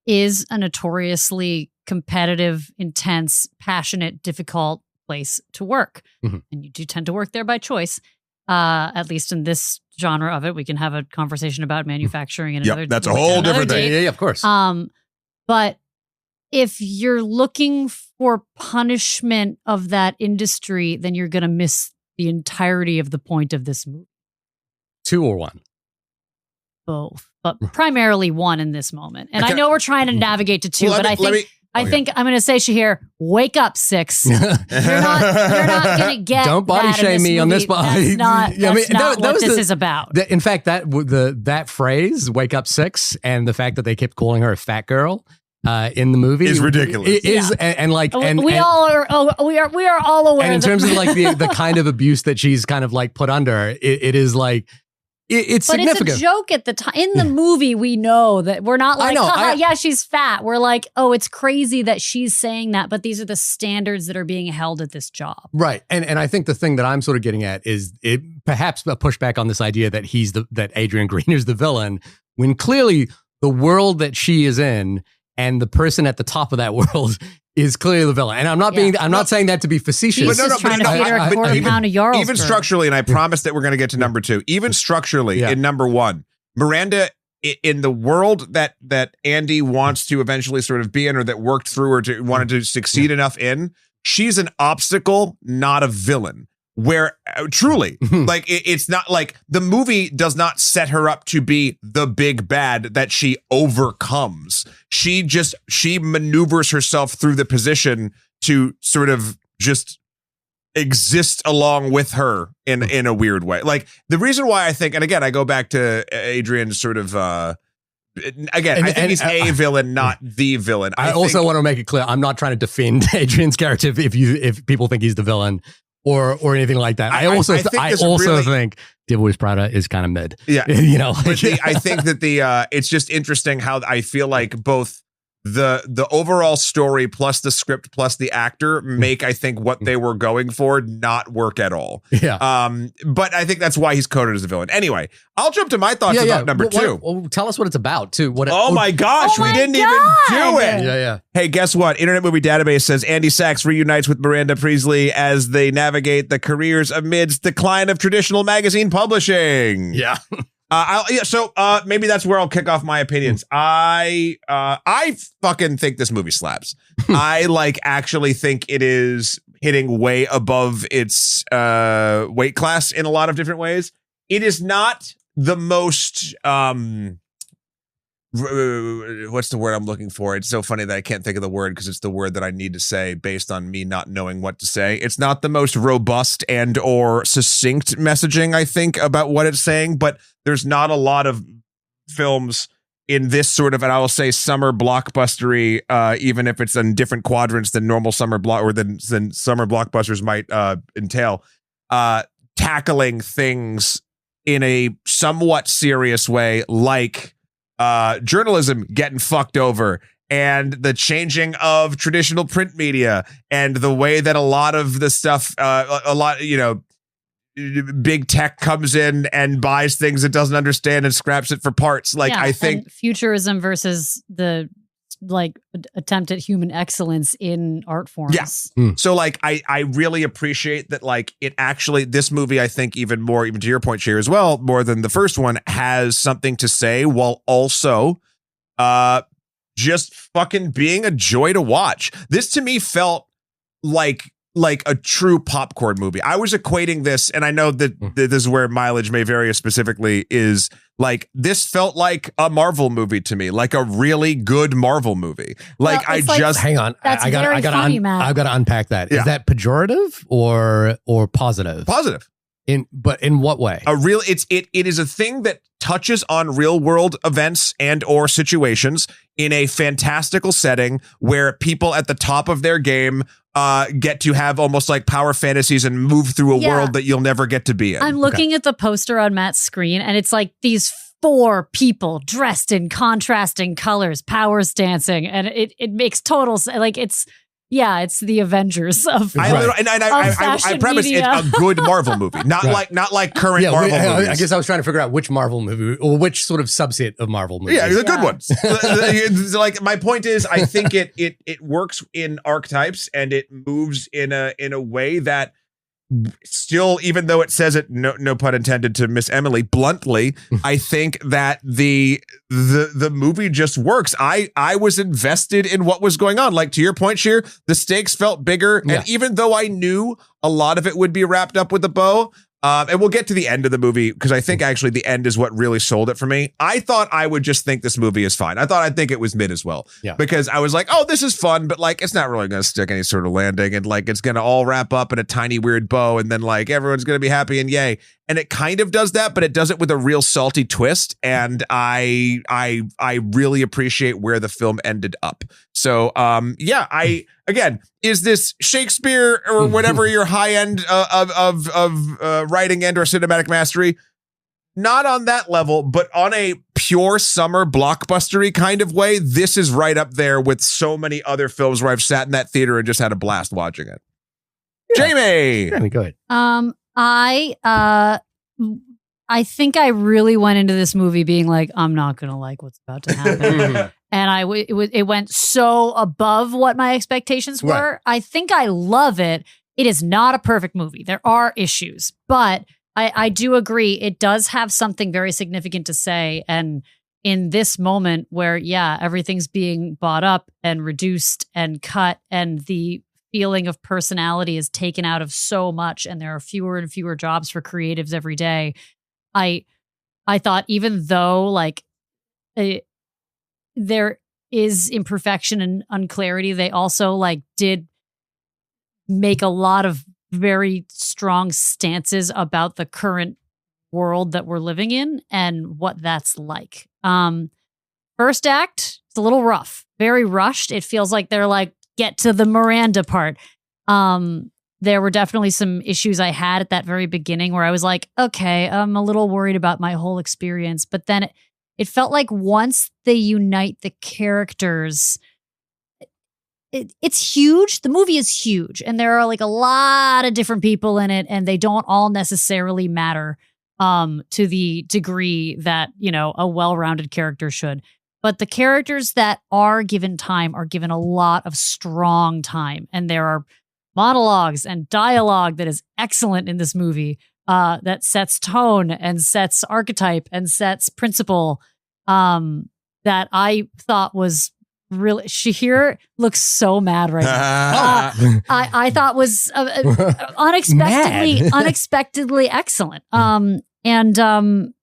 is a notoriously competitive, intense, passionate, difficult place to work. Mhm. And you do tend to work there by choice. At least in this genre of it, we can have a conversation about manufacturing and another. That's a whole different thing. Yeah, of course. But if you're looking for punishment of that industry, then you're going to miss the entirety of the point of this movie. 2 or 1? Both, but primarily 1 in this moment. And I know we're trying to navigate to 2, but I think I'm going to say, Shahir, wake up, 6. You're not going to get. Don't body that in shame this me on movie. this body. That's not what this is about. In fact, that phrase, "wake up 6," and the fact that they kept calling her a fat girl in the movie is ridiculous. It is, we are all aware. And in terms of like the kind of abuse that she's kind of like put under, it is like. It's but significant. It's a joke at the time. In the movie, we know that we're not like, yeah, she's fat. We're like, oh, it's crazy that she's saying that, but these are the standards that are being held at this job. Right. And I think the thing that I'm sort of getting at is perhaps a pushback on this idea that that Adrian Green is the villain, when clearly the world that she is in and the person at the top of that world is clearly the villain. And I'm not saying that to be facetious. She's just trying to feed her a quarter pound of Jarlsberg. Even structurally, and I promise that we're going to get to number 2, even structurally in number 1, Miranda, in the world that Andy wants to eventually sort of be in, or that worked through, or wanted to succeed enough in, she's an obstacle, not a villain. Where truly, like it's not like the movie does not set her up to be the big bad that she overcomes. She maneuvers herself through the position to sort of just exist along with her in a weird way. Like the reason why I think, and again, I go back to Adrian's sort of I think he's a villain, not the villain. I also want to make it clear, I'm not trying to defend Adrian's character if people think he's the villain. Or anything like that. I also think Devil Wears Prada is kind of mid. Yeah, But I think that it's just interesting how I feel like both the overall story plus the script plus the actor make, I think, what they were going for not work at all. Yeah. But I think that's why he's coded as a villain. Anyway, I'll jump to my thoughts about number 2. Tell us what it's about too. My gosh, we didn't even do it. Yeah. Hey, guess what? Internet Movie Database says Andy Sachs reunites with Miranda Priestley as they navigate the careers amidst decline of traditional magazine publishing. Yeah. So maybe that's where I'll kick off my opinions. I fucking think this movie slaps. I actually think it is hitting way above its weight class in a lot of different ways. It is not the most what's the word I'm looking for? It's so funny that I can't think of the word because it's the word that I need to say based on me not knowing what to say. It's not the most robust and or succinct messaging, I think, about what it's saying, but there's not a lot of films in this sort of, and I will say, summer blockbustery, even if it's in different quadrants than normal summer than summer blockbusters might entail, tackling things in a somewhat serious way, like journalism getting fucked over and the changing of traditional print media and the way that a lot of the stuff, big tech comes in and buys things it doesn't understand and scraps it for parts. I think futurism versus the attempt at human excellence in art forms. Yeah. So I really appreciate that it actually, this movie, I think even to your point, Cher, as well, more than the first one, has something to say while also just fucking being a joy to watch. This to me felt like a true popcorn movie. I was equating this, and I know that this is where mileage may vary specifically, is this felt like a Marvel movie to me, like a really good Marvel movie. Hang on. That's very funny, Matt. I've got to unpack that. Yeah. Is that pejorative or positive? Positive. But in what way? It is a thing that touches on real world events and or situations in a fantastical setting where people at the top of their game get to have almost like power fantasies and move through a world that you'll never get to be in. I'm looking at the poster on Matt's screen, and it's like these 4 people dressed in contrasting colors, power dancing, and it makes total sense. Yeah, it's the Avengers of. I premise media. it's a good Marvel movie, not like current Marvel movies. I guess I was trying to figure out which Marvel movie or which sort of subset of Marvel movies. Yeah, the good ones. Like my point is, I think it works in archetypes and it moves in a way that still, even though it says it, no pun intended to Miss Emily, bluntly, I think that the movie just works. I was invested in what was going on. Like to your point, Sheer, the stakes felt bigger. Yeah. And even though I knew a lot of it would be wrapped up with a bow, and we'll get to the end of the movie because I think actually the end is what really sold it for me. I thought I would just think this movie is fine. I'd think it was mid as well. Yeah. Because I was like, oh, this is fun, but like it's not really going to stick any sort of landing, and like it's going to all wrap up in a tiny weird bow, and then like everyone's going to be happy and yay. And it kind of does that, but it does it with a real salty twist, and I really appreciate where the film ended up. So again, is this Shakespeare or whatever your high end of writing and or cinematic mastery? Not on that level, but on a pure summer blockbustery kind of way, this is right up there with so many other films where I've sat in that theater and just had a blast watching it. Yeah. Jamie, go ahead. I think I really went into this movie being like, I'm not gonna like what's about to happen. And it went so above what my expectations were. Right. I think I love it. It is not a perfect movie. There are issues, but I do agree. It does have something very significant to say. And in this moment where, everything's being bought up and reduced and cut, and the feeling of personality is taken out of so much, and there are fewer and fewer jobs for creatives every day. I thought, even though like there is imperfection and unclarity, they also like did make a lot of very strong stances about the current world that we're living in and what that's like. First act, it's a little rough, very rushed. It feels like they're like, get to the Miranda part. There were definitely some issues I had at that very beginning where I was like, okay, I'm a little worried about my whole experience. But then it felt like once they unite the characters, it's huge. The movie is huge. And there are like a lot of different people in it, and they don't all necessarily matter to the degree that, a well-rounded character should. But the characters that are given time are given a lot of strong time. And there are monologues and dialogue that is excellent in this movie, that sets tone and sets archetype and sets principle, that I thought was really. Shahir looks so mad right now. I thought was unexpectedly excellent. I don't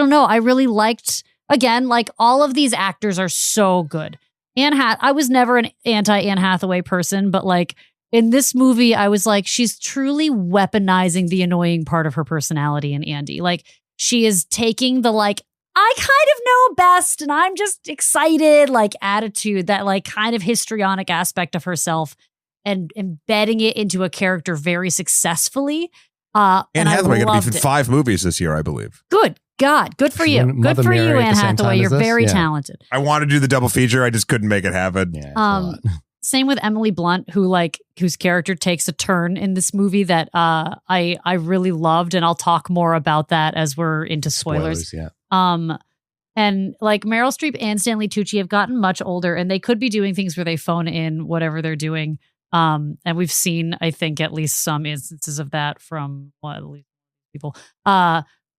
know. I really liked. Again, like all of these actors are so good. I was never an anti-Anne Hathaway person, but like in this movie, I was like, she's truly weaponizing the annoying part of her personality in Andy. Like she is taking the like, I kind of know best and I'm just excited like attitude, that like kind of histrionic aspect of herself, and embedding it into a character very successfully. Anne Hathaway going to be in 5 movies this year, I believe. Good God, good for you. Good for you, Anne Hathaway. You're very talented. I wanted to do the double feature. I just couldn't make it happen. Yeah, same with Emily Blunt, whose character takes a turn in this movie that I really loved, and I'll talk more about that as we're into spoilers. And like Meryl Streep and Stanley Tucci have gotten much older, and they could be doing things where they phone in whatever they're doing. And we've seen, I think, at least some instances of that from at least people.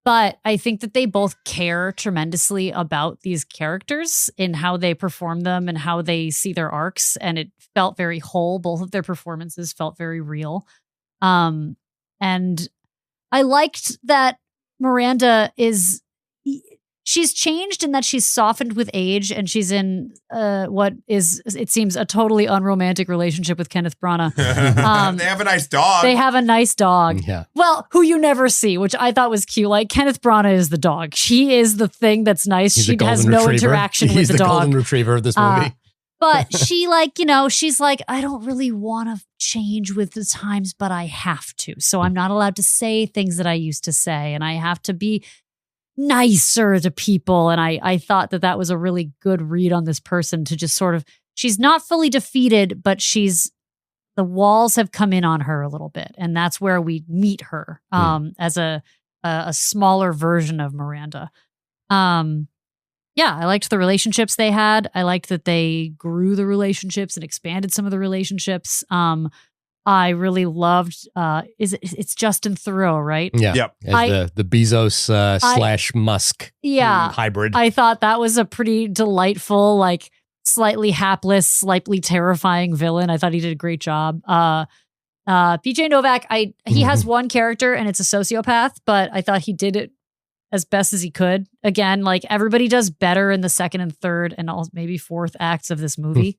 But I think that they both care tremendously about these characters in how they perform them and how they see their arcs. And it felt very whole. Both of their performances felt very real. And I liked that Miranda she's changed in that she's softened with age, and she's in what is, it seems, a totally unromantic relationship with Kenneth Branagh. They have a nice dog. They have a nice dog. Yeah. Well, who you never see, which I thought was cute. Like Kenneth Branagh is the dog. She is the thing that's nice. She has no interaction with the dog. He's the golden retriever of this movie. But she she's like, I don't really want to change with the times, but I have to. So I'm not allowed to say things that I used to say, and I have to be nicer to people. And I thought that was a really good read on this person, to just sort of she's not fully defeated, but the walls have come in on her a little bit, and that's where we meet her as a smaller version of Miranda. Yeah, I liked the relationships they had. I liked that they grew the relationships and expanded some of the relationships. I really loved. It's Justin Theroux, right? Yeah, Yep. As the Bezos slash Musk hybrid. I thought that was a pretty delightful, like slightly hapless, slightly terrifying villain. I thought he did a great job. PJ Novak, he has one character and it's a sociopath, but I thought he did it as best as he could. Again, like everybody does better in the second and third and maybe fourth acts of this movie.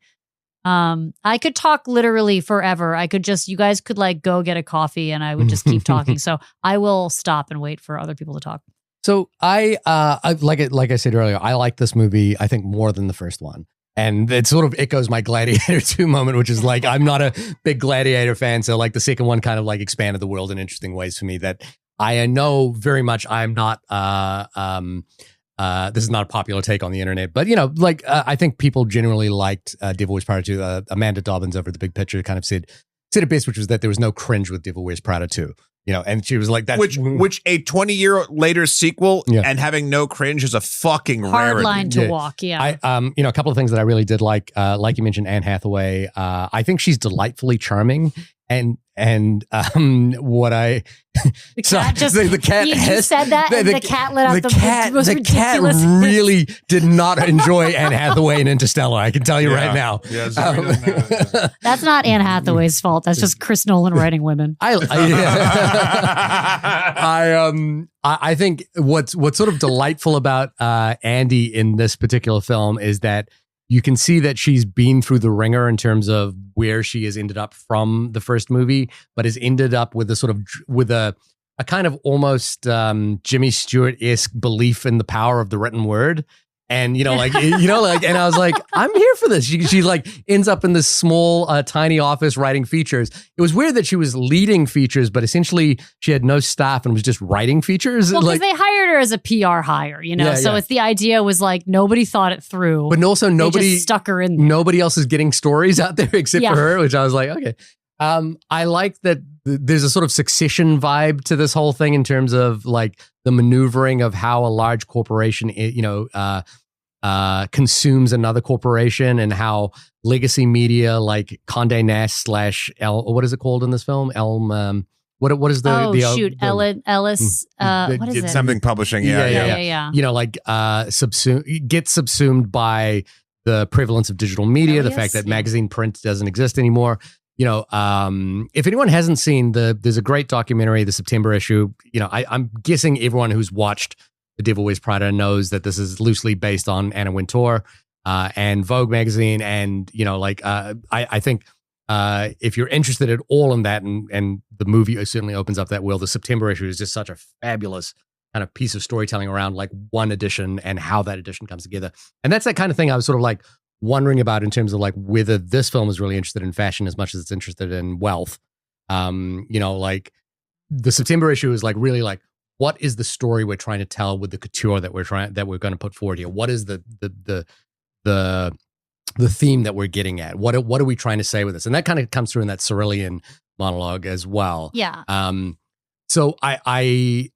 I could talk literally forever. You guys could like go get a coffee and I would just keep talking. So I will stop and wait for other people to talk. So I like I said earlier, I like this movie, I think, more than the first one. And it sort of echoes my Gladiator 2 moment, which is like, I'm not a big Gladiator fan. So like the second one kind of like expanded the world in interesting ways for me that I know very much I'm not, this is not a popular take on the internet, but I think people generally liked Devil Wears Prada 2. Amanda Dobbins over at The Big Picture kind of said it best, which was that there was no cringe with Devil Wears Prada 2. And she was like, "That's which a 20-year later sequel and having no cringe is a fucking hard rarity." line to walk." Yeah, a couple of things that I really did like you mentioned, Anne Hathaway. I think she's delightfully charming, and what I the cat the cat you said that and the cat let out the most ridiculous cat really did not enjoy Anne Hathaway in Interstellar. I can tell you right now. Yes, that's not Anne Hathaway's fault. That's just Chris Nolan writing women. I think what's sort of delightful about Andy in this particular film is that you can see that she's been through the ringer in terms of where she has ended up from the first movie, but has ended up with a kind of almost Jimmy Stewart-esque belief in the power of the written word. And, and I was like, I'm here for this. She like ends up in this small, tiny office writing features. It was weird that she was leading features, but essentially she had no staff and was just writing features. Well, because they hired her as a PR hire, so it's the idea was like nobody thought it through. But also nobody just stuck her in there. Nobody else is getting stories out there except for her, which I was like, okay. I like that there's a sort of Succession vibe to this whole thing in terms of like the maneuvering of how a large corporation, consumes another corporation and how legacy media like Condé Nast / what is it called in this film? Elm. What is the? Ellis. What is it? Something publishing. Yeah. Gets subsumed by the prevalence of digital media, the fact that magazine print doesn't exist anymore. If anyone hasn't seen there's a great documentary, the September issue. I'm guessing everyone who's watched The Devil Wears Prada knows that this is loosely based on Anna Wintour and Vogue magazine. And, I think if you're interested at all in that, and the movie certainly opens up that world, the September issue is just such a fabulous kind of piece of storytelling around like one edition and how that edition comes together. And that's that kind of thing I was sort of like wondering about in terms of like whether this film is really interested in fashion as much as it's interested in wealth. Like the September issue is like really like, what is the story we're trying to tell with the couture that we're going to put forward here? What is the theme that we're getting at? What are we trying to say with this? And that kind of comes through in that Cerulean monologue as well. Yeah. So I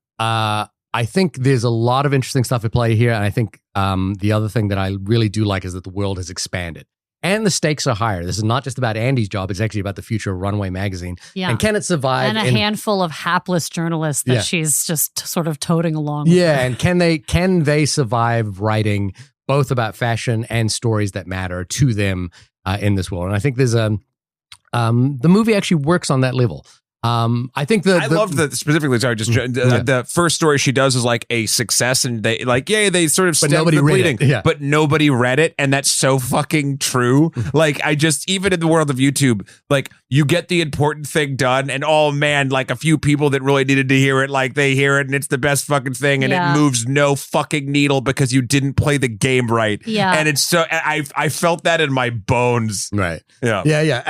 think there's a lot of interesting stuff at play here. And I think the other thing that I really do like is that the world has expanded and the stakes are higher. This is not just about Andy's job. It's actually about the future of Runway magazine. Yeah. And can it survive? And a handful of hapless journalists that she's just sort of toting along with. Yeah. And can they survive writing both about fashion and stories that matter to them in this world? And I think there's the movie actually works on that level. I think I love that specifically. Sorry, just the first story she does is like a success, and they they sort of stemmed the bleeding, but nobody read it, and that's so fucking true. Like even in the world of YouTube, like you get the important thing done, and oh man, like a few people that really needed to hear it, like they hear it, and it's the best fucking thing, and it moves no fucking needle because you didn't play the game right. Yeah, and it's so I felt that in my bones. Right. Yeah.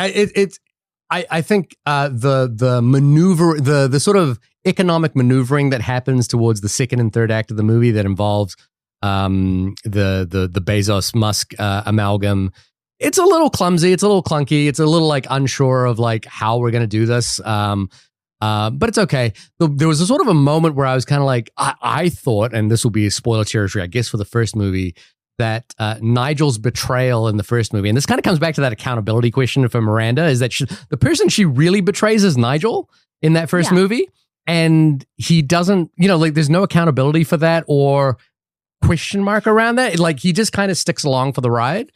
I think the maneuver, the sort of economic maneuvering that happens towards the second and third act of the movie that involves the Bezos Musk amalgam it's a little clumsy. It's a little clunky. It's a little like unsure of like how we're going to do this. But it's okay. There was a sort of a moment where I was kind of like, I thought, and this will be a spoiler territory, I guess, for the first movie, that Nigel's betrayal in the first movie, and this kind of comes back to that accountability question for Miranda, is that the person she really betrays is Nigel in that first movie. And he doesn't, like there's no accountability for that or question mark around that. Like he just kind of sticks along for the ride.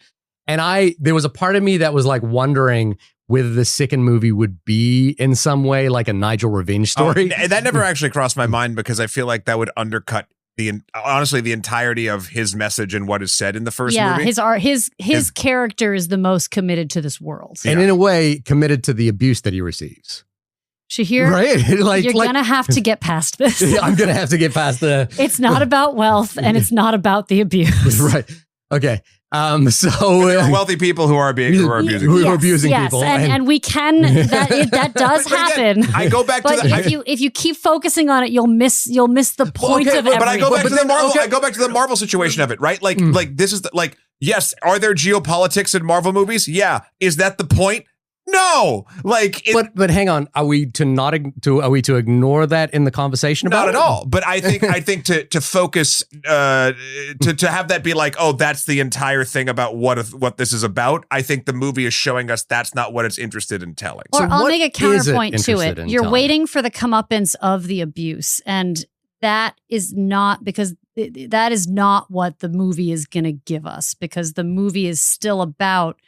And there was a part of me that was like wondering whether the second movie would be in some way like a Nigel revenge story. That never actually crossed my mind because I feel like that would undercut honestly the entirety of his message and what is said in the first movie. His character is the most committed to this world. And in a way committed to the abuse that he receives. Shahir, right? You're going to have to get past this. I'm going to have to get past It's not about wealth and it's not about the abuse. Right. Okay. So there are wealthy people who are abusing people, and we can that does happen. I go back but to if you keep focusing on it, you'll miss the point of everything. But I go back to the Marvel. I go back to the Marvel situation of it, right? Like this is yes. Are there geopolitics in Marvel movies? Yeah. Is that the point? No, but hang on. Are we to ignore that in the conversation about it? Not at all. But I think to focus to have that be like, oh, that's the entire thing about what this is about. I think the movie is showing us that's not what it's interested in telling. Or I'll make a counterpoint to it. You're waiting for the comeuppance of the abuse, and that is not because that is not what the movie is going to give us, because the movie is still about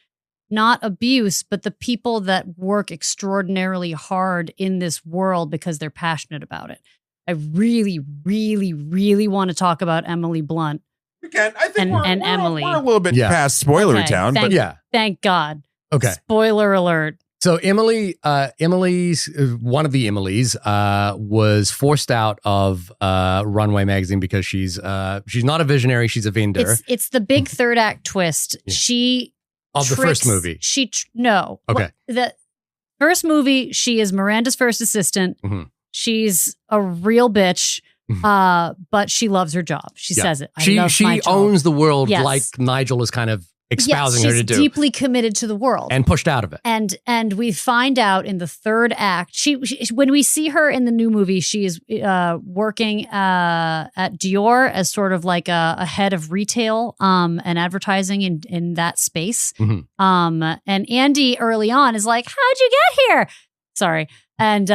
not abuse, but the people that work extraordinarily hard in this world because they're passionate about it. I really, really, really want to talk about Emily Blunt. We can. I think we're Emily. We're a little bit past spoilery town, but thank God. Okay. Spoiler alert. So Emily's one of the Emilys was forced out of Runway magazine because she's not a visionary. She's a vendor. It's the big third act twist. Yeah. The first movie. Okay. The first movie, she is Miranda's first assistant. Mm-hmm. She's a real bitch, but she loves her job. She says it. She owns the world like Nigel is kind of espousing her to do. She's deeply committed to the world. And pushed out of it. And we find out in the third act, she when we see her in the new movie, she is working at Dior as sort of like a head of retail and advertising in that space. Mm-hmm. And Andy early on is like, how'd you get here? Sorry. And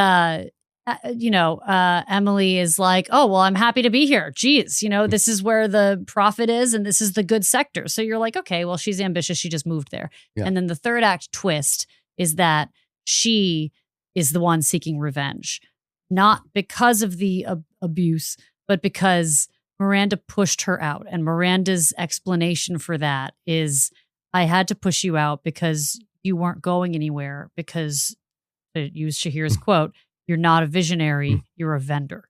Emily is like, oh, well, I'm happy to be here. Geez, this is where the profit is and this is the good sector. So you're like, okay, well, she's ambitious. She just moved there. Yeah. And then the third act twist is that she is the one seeking revenge, not because of the abuse, but because Miranda pushed her out. And Miranda's explanation for that is, I had to push you out because you weren't going anywhere, because, to use Shahir's quote, you're not a visionary, you're a vendor.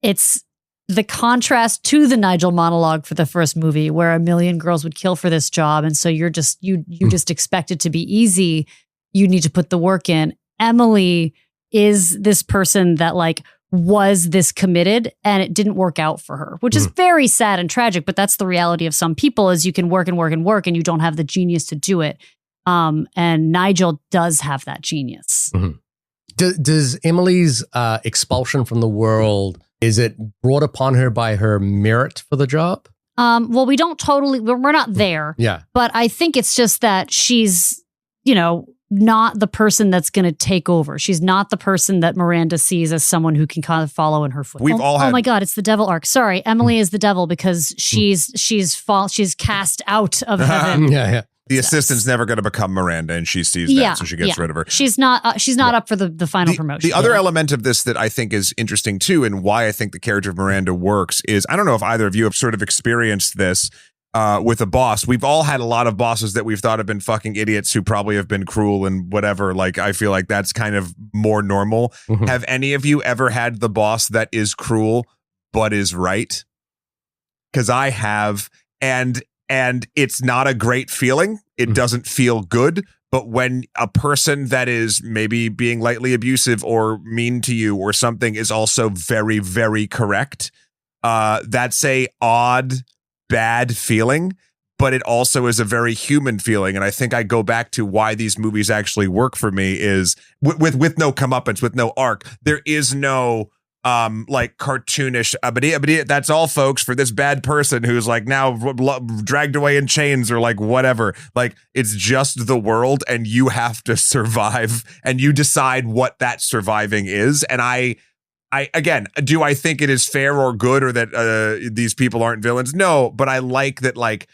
It's the contrast to the Nigel monologue for the first movie, where a million girls would kill for this job. And so you just expect it to be easy. You need to put the work in. Emily is this person that was this committed and it didn't work out for her, which is very sad and tragic. But that's the reality of some people, is you can work and work and work and you don't have the genius to do it. And Nigel does have that genius. Mm-hmm. Does Emily's expulsion from the world, is it brought upon her by her merit for the job? Well, we're not there. Yeah. But I think it's just that she's, not the person that's going to take over. She's not the person that Miranda sees as someone who can kind of follow in her footsteps. Oh my God, it's the devil arc. Sorry, Emily is the devil because she's cast out of heaven. Yeah. The assistant's never going to become Miranda, and she sees that, so she gets rid of her. She's not up for the final promotion. The other element of this that I think is interesting too, and why I think the character of Miranda works, is I don't know if either of you have sort of experienced this with a boss. We've all had a lot of bosses that we've thought have been fucking idiots who probably have been cruel and whatever. I feel like that's kind of more normal. Mm-hmm. Have any of you ever had the boss that is cruel but is right? Because I have, and it's not a great feeling. It doesn't feel good. But when a person that is maybe being lightly abusive or mean to you or something is also very, very correct, that's a odd, bad feeling. but it also is a very human feeling. And I think I go back to why these movies actually work for me is with no comeuppance, with no arc. There is no like cartoonish, but that's all, folks, for this bad person who's like now dragged away in chains or like whatever. Like, it's just the world, and you have to survive, and you decide what that surviving is. And I again, do I think it is fair or good, or that these people aren't villains? No, but I like that, like,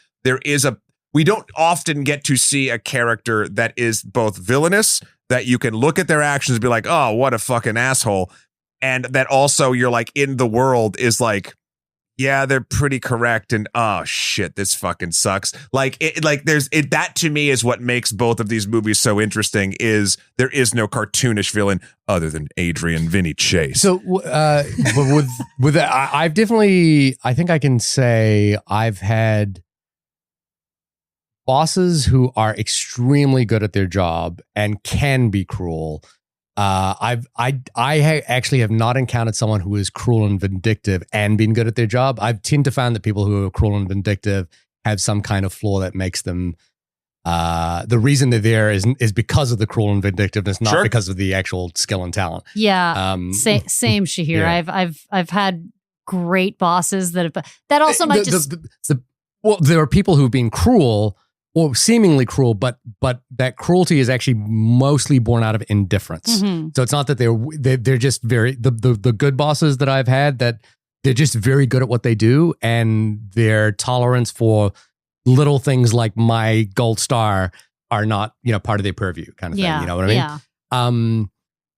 we don't often get to see a character that is both villainous, that you can look at their actions and be like, oh, what a fucking asshole. And that also you're like, in the world is like, yeah, they're pretty correct. And oh shit, this fucking sucks. Like, that to me is what makes both of these movies so interesting, is there is no cartoonish villain other than Adrian Vinny Chase. So but with that, I've definitely, I think I can say I've had bosses who are extremely good at their job and can be cruel. I actually have not encountered someone who is cruel and vindictive and been good at their job. I tend to find that people who are cruel and vindictive have some kind of flaw that makes them, the reason they're there is because of the cruel and vindictiveness, not because of the actual skill and talent. Yeah. Same Shahir. Yeah. I've had great bosses that might well, there are people who've been cruel or seemingly cruel, but that cruelty is actually mostly born out of indifference. Mm-hmm. So it's not that they're just very, the good bosses that I've had, that they're just very good at what they do, and their tolerance for little things like my gold star are not, part of their purview, kind of thing. You know what I mean?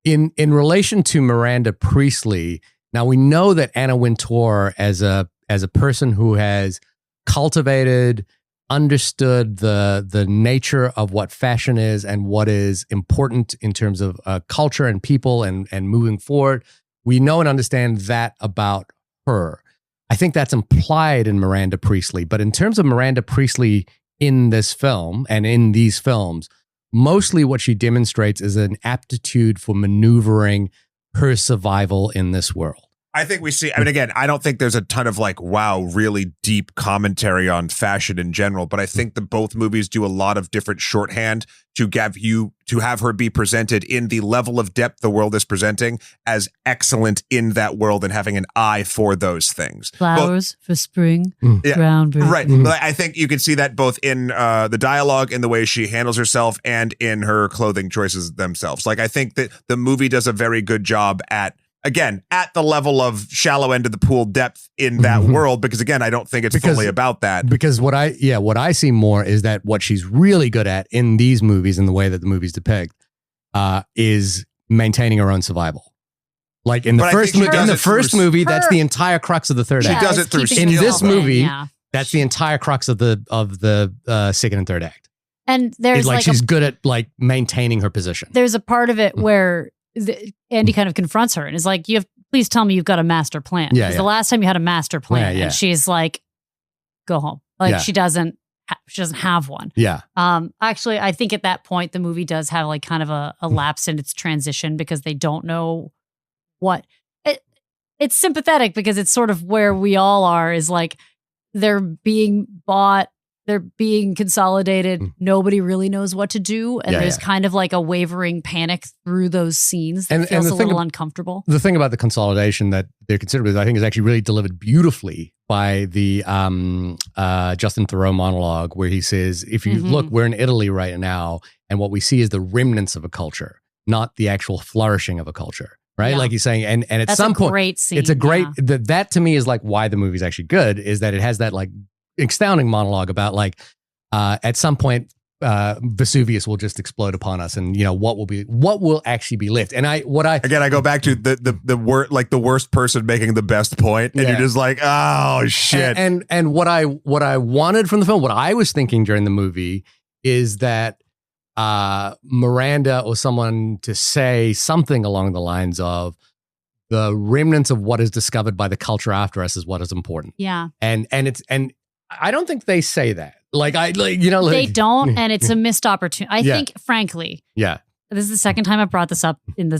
Yeah. In relation to Miranda Priestley, now we know that Anna Wintour, as a person who has cultivated, understood the nature of what fashion is and what is important in terms of culture and people and moving forward. We know and understand that about her. I think that's implied in Miranda Priestley. But in terms of Miranda Priestley in this film and in these films, mostly what she demonstrates is an aptitude for maneuvering her survival in this world. I think we see, I mean, again, I don't think there's a ton of like, wow, really deep commentary on fashion in general, but I think that both movies do a lot of different shorthand to have her be presented in the level of depth the world is presenting as excellent in that world and having an eye for those things. Flowers for spring, groundbreaking. Right. But I think you can see that both in the dialogue, in the way she handles herself, and in her clothing choices themselves. Like, I think that the movie does a very good job at the level of shallow end of the pool depth in that world, because again, I don't think it's fully about that. Because what I see more is that what she's really good at in these movies, in the way that the movies depict, is maintaining her own survival. Like in the first movie, that's the entire crux of the third act. She does it through skill. In this movie, that's the entire crux of the second and third act. And there's like she's good at like maintaining her position. There's a part of it where Andy kind of confronts her and is like, please tell me you've got a master plan. Because the last time you had a master plan, and she's like, go home. Like she doesn't have one. Yeah. Actually, I think at that point, the movie does have like kind of a lapse in its transition, because they don't know what it's sympathetic, because it's sort of where we all are, is like, they're being bought, they're being consolidated. Nobody really knows what to do. And there's kind of like a wavering panic through those scenes that feels a little uncomfortable. The thing about the consolidation that they're considered, I think, is actually really delivered beautifully by the Justin Theroux monologue, where he says, if you look, we're in Italy right now, and what we see is the remnants of a culture, not the actual flourishing of a culture. Right? Yeah. Like he's saying, and at That's some point, great scene. It's a great, that to me is like why the movie's actually good, is that it has that like astounding monologue about like at some point Vesuvius will just explode upon us, and what will actually be left. And I go back to the worst person making the best point, and you're just like, oh shit. And what I wanted from the film, what I was thinking during the movie, is that Miranda or someone to say something along the lines of, the remnants of what is discovered by the culture after us is what is important. Yeah. And I don't think they say that. They don't, and it's a missed opportunity. I think, frankly, This is the second time I've brought this up in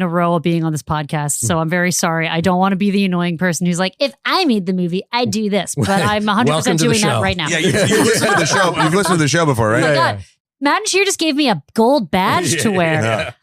a row of being on this podcast. So I'm very sorry. I don't want to be the annoying person who's like, if I made the movie, I'd do this. But I'm 100% doing that right now. Yeah, you've listened to the show. You've listened to the show before, right? Oh my God. Matt and Sheer just gave me a gold badge to wear.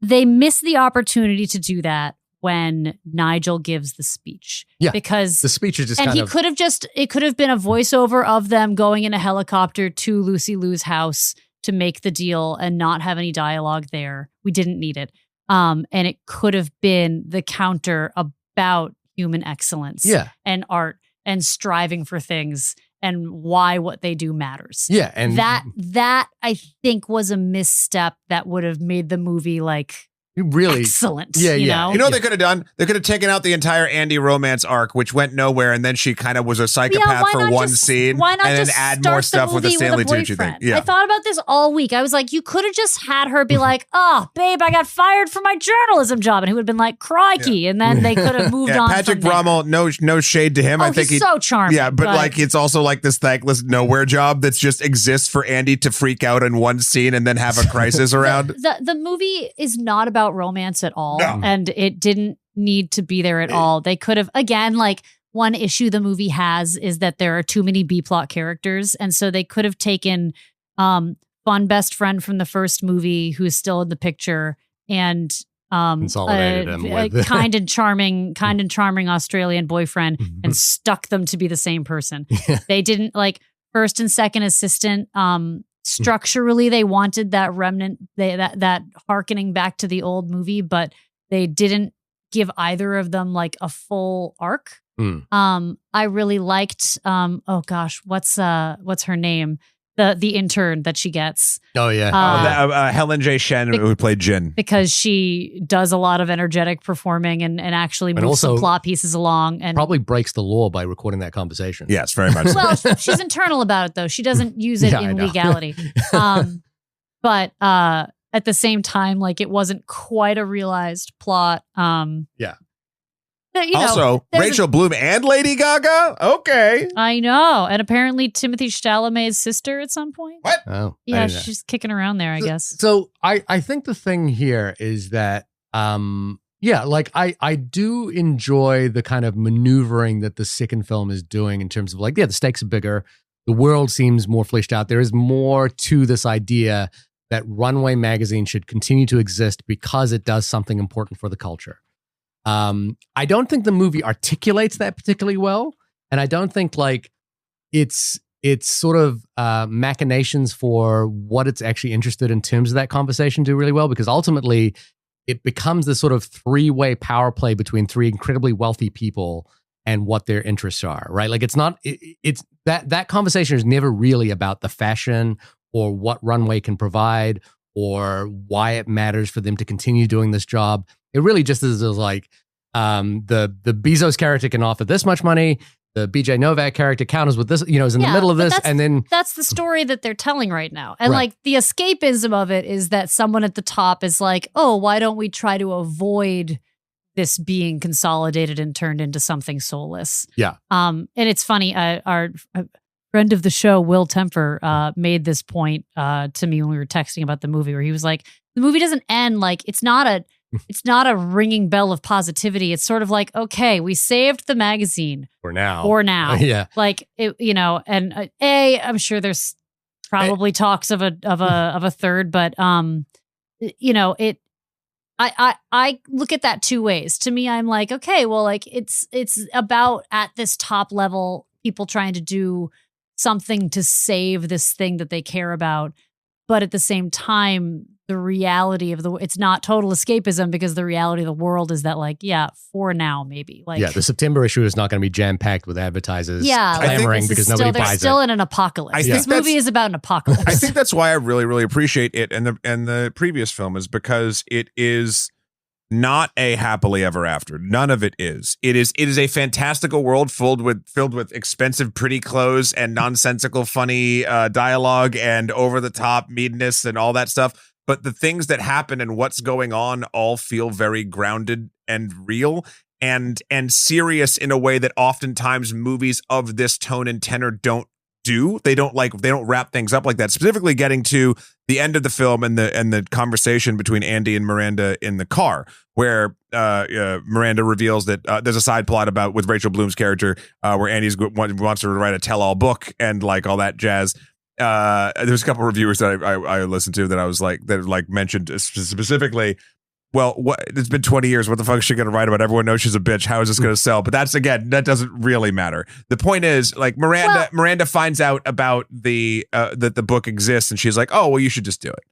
They missed the opportunity to do that when Nigel gives the speech. Yeah. Because the speech is just it could have been a voiceover of them going in a helicopter to Lucy Liu's house to make the deal and not have any dialogue there. We didn't need it. And it could have been the counter about human excellence and art and striving for things and why what they do matters. Yeah. And that I think was a misstep that would have made the movie like really excellent. Yeah, you yeah. know? You know what they could have done? They could have taken out the entire Andy romance arc, which went nowhere, and then she kind of was a psychopath for one scene, why not and then just add start more stuff with the Stanley Tucci thing. Yeah. I thought about this all week. I was like, you could have just had her be like, "Oh, babe, I got fired from my journalism job," and he would have been like, "Crikey," and then they could have moved on. Patrick from there. Brommel, no shade to him. Oh, I think he's so charming. Yeah, but like it's also like this thankless nowhere job that just exists for Andy to freak out in one scene and then have a crisis around. The movie is not about romance at all. No. And it didn't need to be there at all. They could have, again, like one issue the movie has is that there are too many B-plot characters. And so they could have taken fun best friend from the first movie who's still in the picture and consolidated him with kind and charming Australian boyfriend and stuck them to be the same person. They didn't like first and second assistant. Structurally, they wanted that remnant, that hearkening back to the old movie, but they didn't give either of them like a full arc. I really liked oh gosh, what's her name? The intern that she gets. Oh yeah. Helen J. Shen, who played Jin. Because she does a lot of energetic performing and actually moves some plot pieces along and probably breaks the law by recording that conversation. Yes, very much. Well, she's internal about it though. She doesn't use it in legality. But at the same time, like it wasn't quite a realized plot. Also, Rachel Bloom and Lady Gaga? Okay. I know. And apparently Timothée Chalamet's sister at some point. What? Oh. Yeah, she's kicking around there, I guess. So I think the thing here is that, like I do enjoy the kind of maneuvering that the second film is doing in terms of like, the stakes are bigger. The world seems more fleshed out. There is more to this idea that Runway magazine should continue to exist because it does something important for the culture. I don't think the movie articulates that particularly well. And I don't think like it's sort of machinations for what it's actually interested in terms of that conversation do really well, because ultimately it becomes this sort of three-way power play between three incredibly wealthy people and what their interests are, right? Like it's that conversation is never really about the fashion or what Runway can provide or why it matters for them to continue doing this job. It really just is like the Bezos character can offer this much money. The BJ Novak character counters with this, is in the middle of this. And then that's the story that they're telling right now. And like the escapism of it is that someone at the top is like, oh, why don't we try to avoid this being consolidated and turned into something soulless? Yeah. And it's funny. Our friend of the show, Will Temper, made this point to me when we were texting about the movie, where he was like, the movie doesn't end like it's not a ringing bell of positivity. It's sort of like, okay, we saved the magazine for now. Yeah. Like it, and I'm sure there's probably talks of a third, but I look at that two ways. To me, I'm like, okay, well, like it's about at this top level, people trying to do something to save this thing that they care about. But at the same time, the reality of it's not total escapism, because the reality of the world is that like, for now, maybe like, the September issue is not going to be jam packed with advertisers clamoring because nobody buys it. They're still in an apocalypse. This movie is about an apocalypse. I think that's why I really, really appreciate it and the previous film is because it is not a happily ever after. None of it is. It is a fantastical world filled with expensive, pretty clothes and nonsensical, funny dialogue and over the top meanness and all that stuff. But the things that happen and what's going on all feel very grounded and real and serious in a way that oftentimes movies of this tone and tenor don't do. They don't wrap things up like that. Specifically getting to the end of the film and the conversation between Andy and Miranda in the car, where Miranda reveals that there's a side plot about with Rachel Bloom's character where Andy wants her to write a tell-all book and like all that jazz. There's a couple of reviewers that I listened to that I was like that like mentioned specifically. Well, it's been 20 years. What the fuck is she going to write about? Everyone knows she's a bitch. How is this going to sell? But that's, again, that doesn't really matter. The point is, like, Miranda finds out about that the book exists, and she's like, oh, well, you should just do it.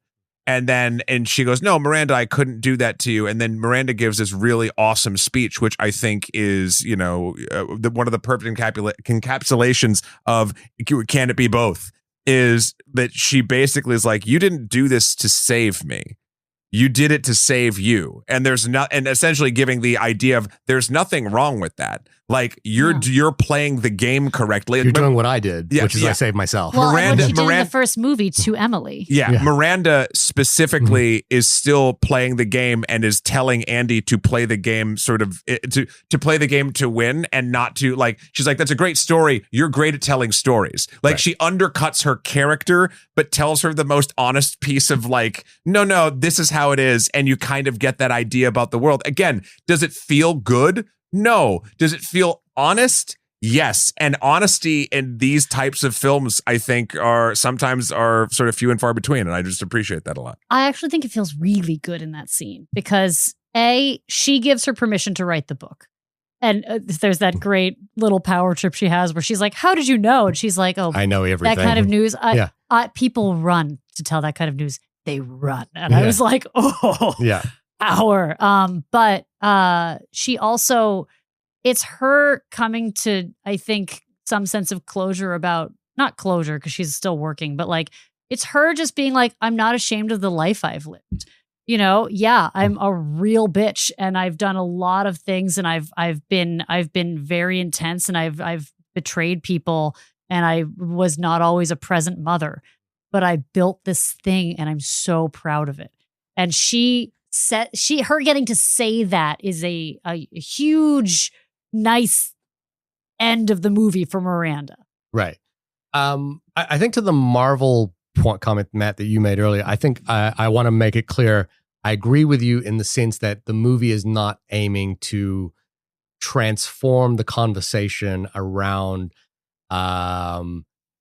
And she goes, no, Miranda, I couldn't do that to you. And then Miranda gives this really awesome speech, which I think is, one of the perfect encapsulations of can it be both, is that she basically is like, you didn't do this to save me. You did it to save you. And and essentially giving the idea of there's nothing wrong with that. Like you're playing the game correctly. You're doing what I did, which is I saved myself. Well, what she did in the first movie to Emily. Yeah. Miranda specifically is still playing the game and is telling Andy to play the game sort of to play the game to win and not to like, she's like, that's a great story. You're great at telling stories. Like she undercuts her character, but tells her the most honest piece of like, no, this is how it is. And you kind of get that idea about the world. Again, does it feel good? No. Does it feel honest? Yes. And honesty in these types of films, I think, sometimes are sort of few and far between. And I just appreciate that a lot. I actually think it feels really good in that scene because she gives her permission to write the book. And there's that great little power trip she has where she's like, how did you know? And she's like, oh, I know everything. That kind of news. People run to tell that kind of news. They run. And I was like, oh, yeah. Power. But she also, it's her coming to, I think, some sense of closure about, not closure because she's still working, but like, it's her just being like, I'm not ashamed of the life I've lived. I'm a real bitch and I've done a lot of things and I've been very intense and I've betrayed people and I was not always a present mother, but I built this thing and I'm so proud of it. And her getting to say that is a huge, nice end of the movie for Miranda. Right. I think to the Marvel point comment, Matt, that you made earlier, I think I want to make it clear. I agree with you in the sense that the movie is not aiming to transform the conversation around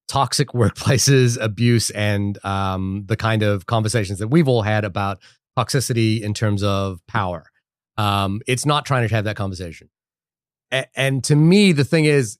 toxic workplaces, abuse, and the kind of conversations that we've all had about toxicity in terms of power. It's not trying to have that conversation. And to me, the thing is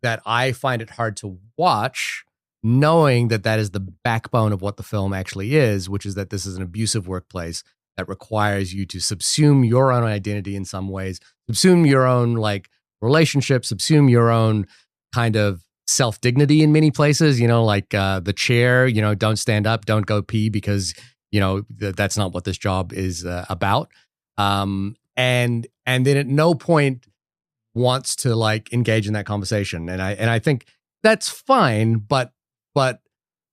that I find it hard to watch knowing that is the backbone of what the film actually is, which is that this is an abusive workplace that requires you to subsume your own identity in some ways, subsume your own like relationship, subsume your own kind of self-dignity in many places, like the chair, don't stand up, don't go pee because that's not what this job is about. And then at no point wants to like engage in that conversation. And I think that's fine, but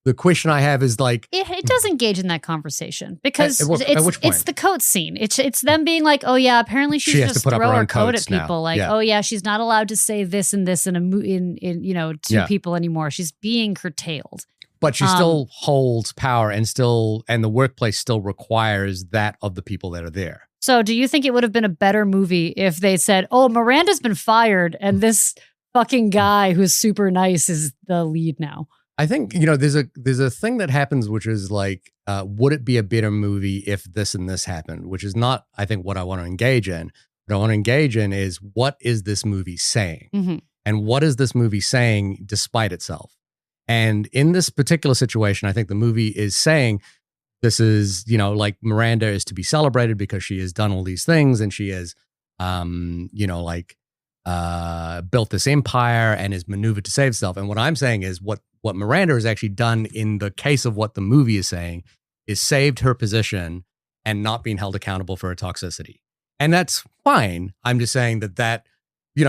the question I have is like it does engage in that conversation because it's the coat scene. It's them being like, oh yeah, apparently she just throw her coat at people. Now. Like, oh yeah, she's not allowed to say this and this to people anymore. She's being curtailed. But she still holds power and the workplace still requires that of the people that are there. So do you think it would have been a better movie if they said, oh, Miranda's been fired and this fucking guy who's super nice is the lead now? I think, there's a thing that happens, which is like, would it be a better movie if this and this happened? Which is not, I think, what I want to engage in. What I want to engage in is what is this movie saying? Mm-hmm. And what is this movie saying despite itself? And in this particular situation, I think the movie is saying this is, like Miranda is to be celebrated because she has done all these things and she has, built this empire and is maneuvered to save herself. And what I'm saying is what Miranda has actually done in the case of what the movie is saying is saved her position and not being held accountable for her toxicity. And that's fine. I'm just saying that,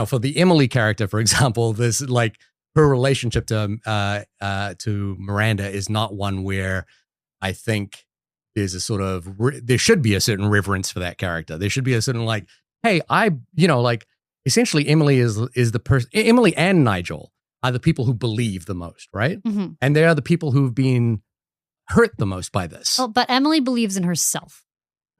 for the Emily character, for example, this like her relationship to Miranda is not one where I think there's a sort of, there should be a certain reverence for that character. There should be a certain like, hey, essentially Emily is the person, Emily and Nigel are the people who believe the most, right? Mm-hmm. And they are the people who've been hurt the most by this. Well, but Emily believes in herself.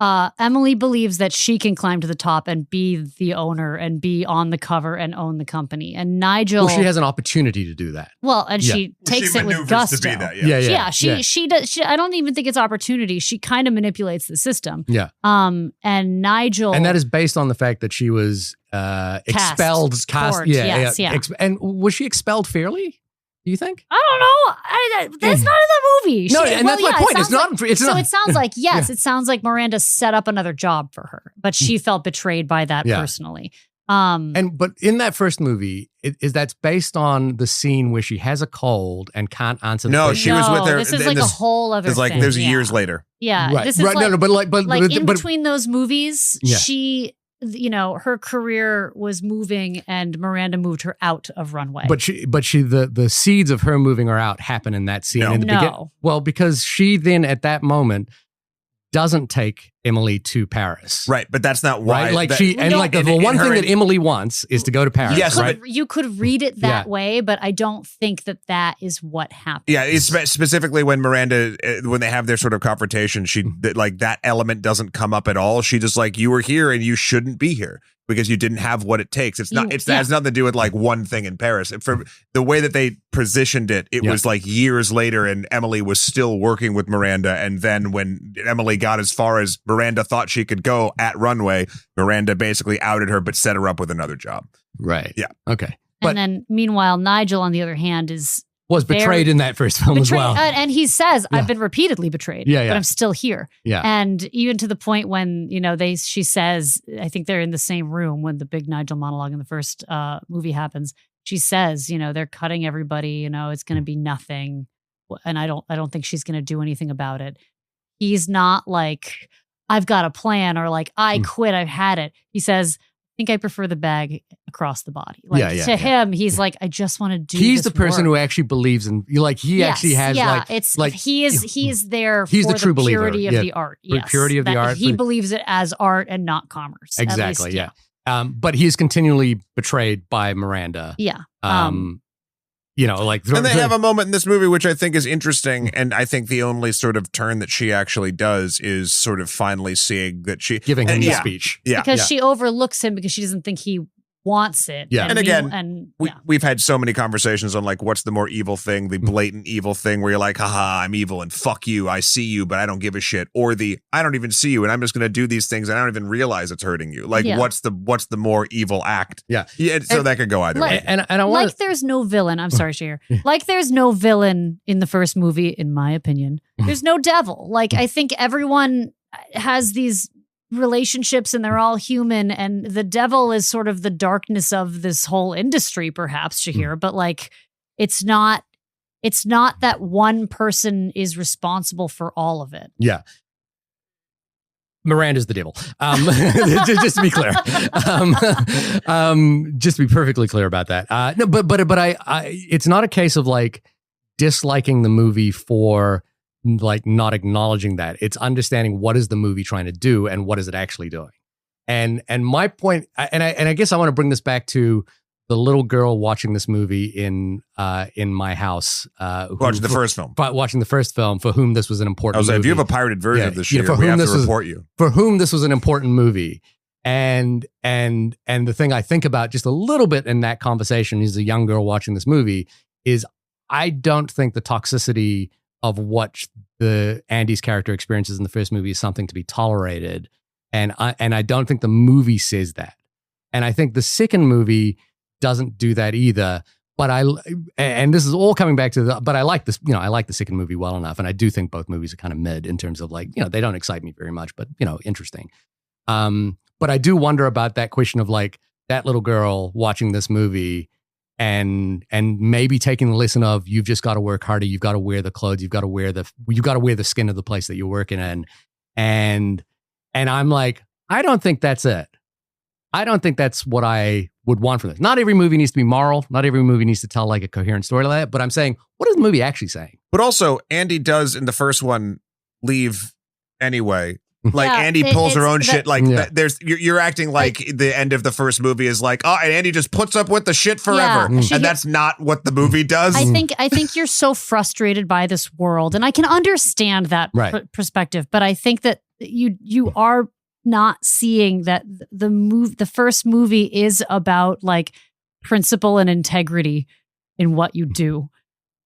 Emily believes that she can climb to the top and be the owner and be on the cover and own the company. And Nigel, Well, she has an opportunity to do that. well, and Yeah. she takes she it with maneuvers gusto. to be that. Yeah. She does. I don't even think it's opportunity. She kind of manipulates the system. Yeah. And Nigel, And that is based on the fact that she was expelled. Court, yes, yeah. And was she expelled fairly? Do you think? I don't know. That's not in the movie. No, and that's my point. It's not. It's So not. it sounds like, yes, it sounds like Miranda set up another job for her, but she felt betrayed by that Yeah. personally. But in that first movie, that's based on the scene where she has a cold and can't answer the No, question. she was with her. This is like a whole other It's like thing. there's yeah. years later. Yeah. Right. This is right. like, No, but in between those movies, Yeah. she, her career was moving and Miranda moved her out of Runway. But the seeds of her moving her out happen in that scene. No. In the No. well, because she then at that moment doesn't take Emily to Paris. Right, but that's not why. Right? Like that- she and No. like the in one her thing and- that Emily wants is to go to Paris. Yes, right? you could read it that Yeah. way, but I don't think that is what happened. Yeah, it's specifically when Miranda, when they have their sort of confrontation, like that element doesn't come up at all. She just like, you were here and you shouldn't be here because you didn't have what it takes. It's not. It has nothing to do with like one thing in Paris. For the way that they positioned it, it was like years later, and Emily was still working with Miranda. And then when Emily got as far as Miranda thought she could go at Runway, Miranda basically outed her, but set her up with another job. Right. Yeah. Okay. But And then meanwhile, Nigel, on the other hand, is was betrayed in that first film as well. And he says, Yeah. I've been repeatedly betrayed, Yeah, yeah. but I'm still here. Yeah. And even to the point when, she says, I think they're in the same room when the big Nigel monologue in the first movie happens. She says, they're cutting everybody, it's going to be nothing. And I don't think she's going to do anything about it. He's not like, I've got a plan, or like, I quit, I've had it. He says, I think I prefer the bag across the body. Like to him, he's like, I just want to do. He's this the person work. who actually believes in. He actually has it's like he is there. He's for the true believer. purity of Yeah. the art. For Yes, purity of the That art. He believes it as art and not commerce. at Exactly. least, Yeah. But he is continually betrayed by Miranda. Yeah. And they have a moment in this movie which I think is interesting, and I think the only sort of turn that she actually does is sort of finally seeing that she giving him and the yeah, speech. Yeah, because she overlooks him because she doesn't think he wants it. Yeah. And again, we've had so many conversations on like what's the more evil thing, the blatant evil thing where you're like, haha, I'm evil and fuck you, I see you but I don't give a shit, or the I don't even see you and I'm just going to do these things and I don't even realize it's hurting you. Like what's the more evil act? Yeah. So that could go either way. And I want like there's no villain. I'm sorry, Shahir. Like there's no villain in the first movie, in my opinion. There's no devil. Like I think everyone has these relationships and they're all human, and the devil is sort of the darkness of this whole industry, perhaps, Shahir. But like it's not that one person is responsible for all of it. Yeah. Miranda's the devil. Just to be clear, just to be perfectly clear about that. No, but it's not a case of like disliking the movie for like not acknowledging that. It's understanding what is the movie trying to do and what is it actually doing. And my point, and I guess I want to bring this back to the little girl watching this movie in my house, Watching the first film. Watching the first film, for whom this was an important I was like, movie. if you have a pirated version of this year, for we whom have this to was- report you. For whom this was an important movie. And the thing I think about just a little bit in that conversation is a young girl watching this movie is I don't think the toxicity of what the Andy's character experiences in the first movie is something to be tolerated. And I don't think the movie says that. And I think the second movie doesn't do that either. But and this is all coming back to but I like this, I like the second movie well enough. And I do think both movies are kind of mid in terms of like, they don't excite me very much, but interesting. But I do wonder about that question of like that little girl watching this movie and maybe taking the lesson of you've just got to work harder, you've got to wear the clothes, you've got to wear the skin of the place that you're working in. And I'm like, I don't think that's it. I don't think that's what I would want from this. Not every movie needs to be moral. Not every movie needs to tell like a coherent story like that. But I'm saying, what is the movie actually saying? But also, Andy does in the first one leave anyway. Like Yeah, Andy pulls her own that- shit. Like Yeah. you're acting like the end of the first movie is like, oh, and Andy just puts up with the shit forever, Yeah, and that's not what the movie does. I think you're so frustrated by this world, and I can understand that Right. perspective. But I think that you are not seeing that the first movie is about like principle and integrity in what you do,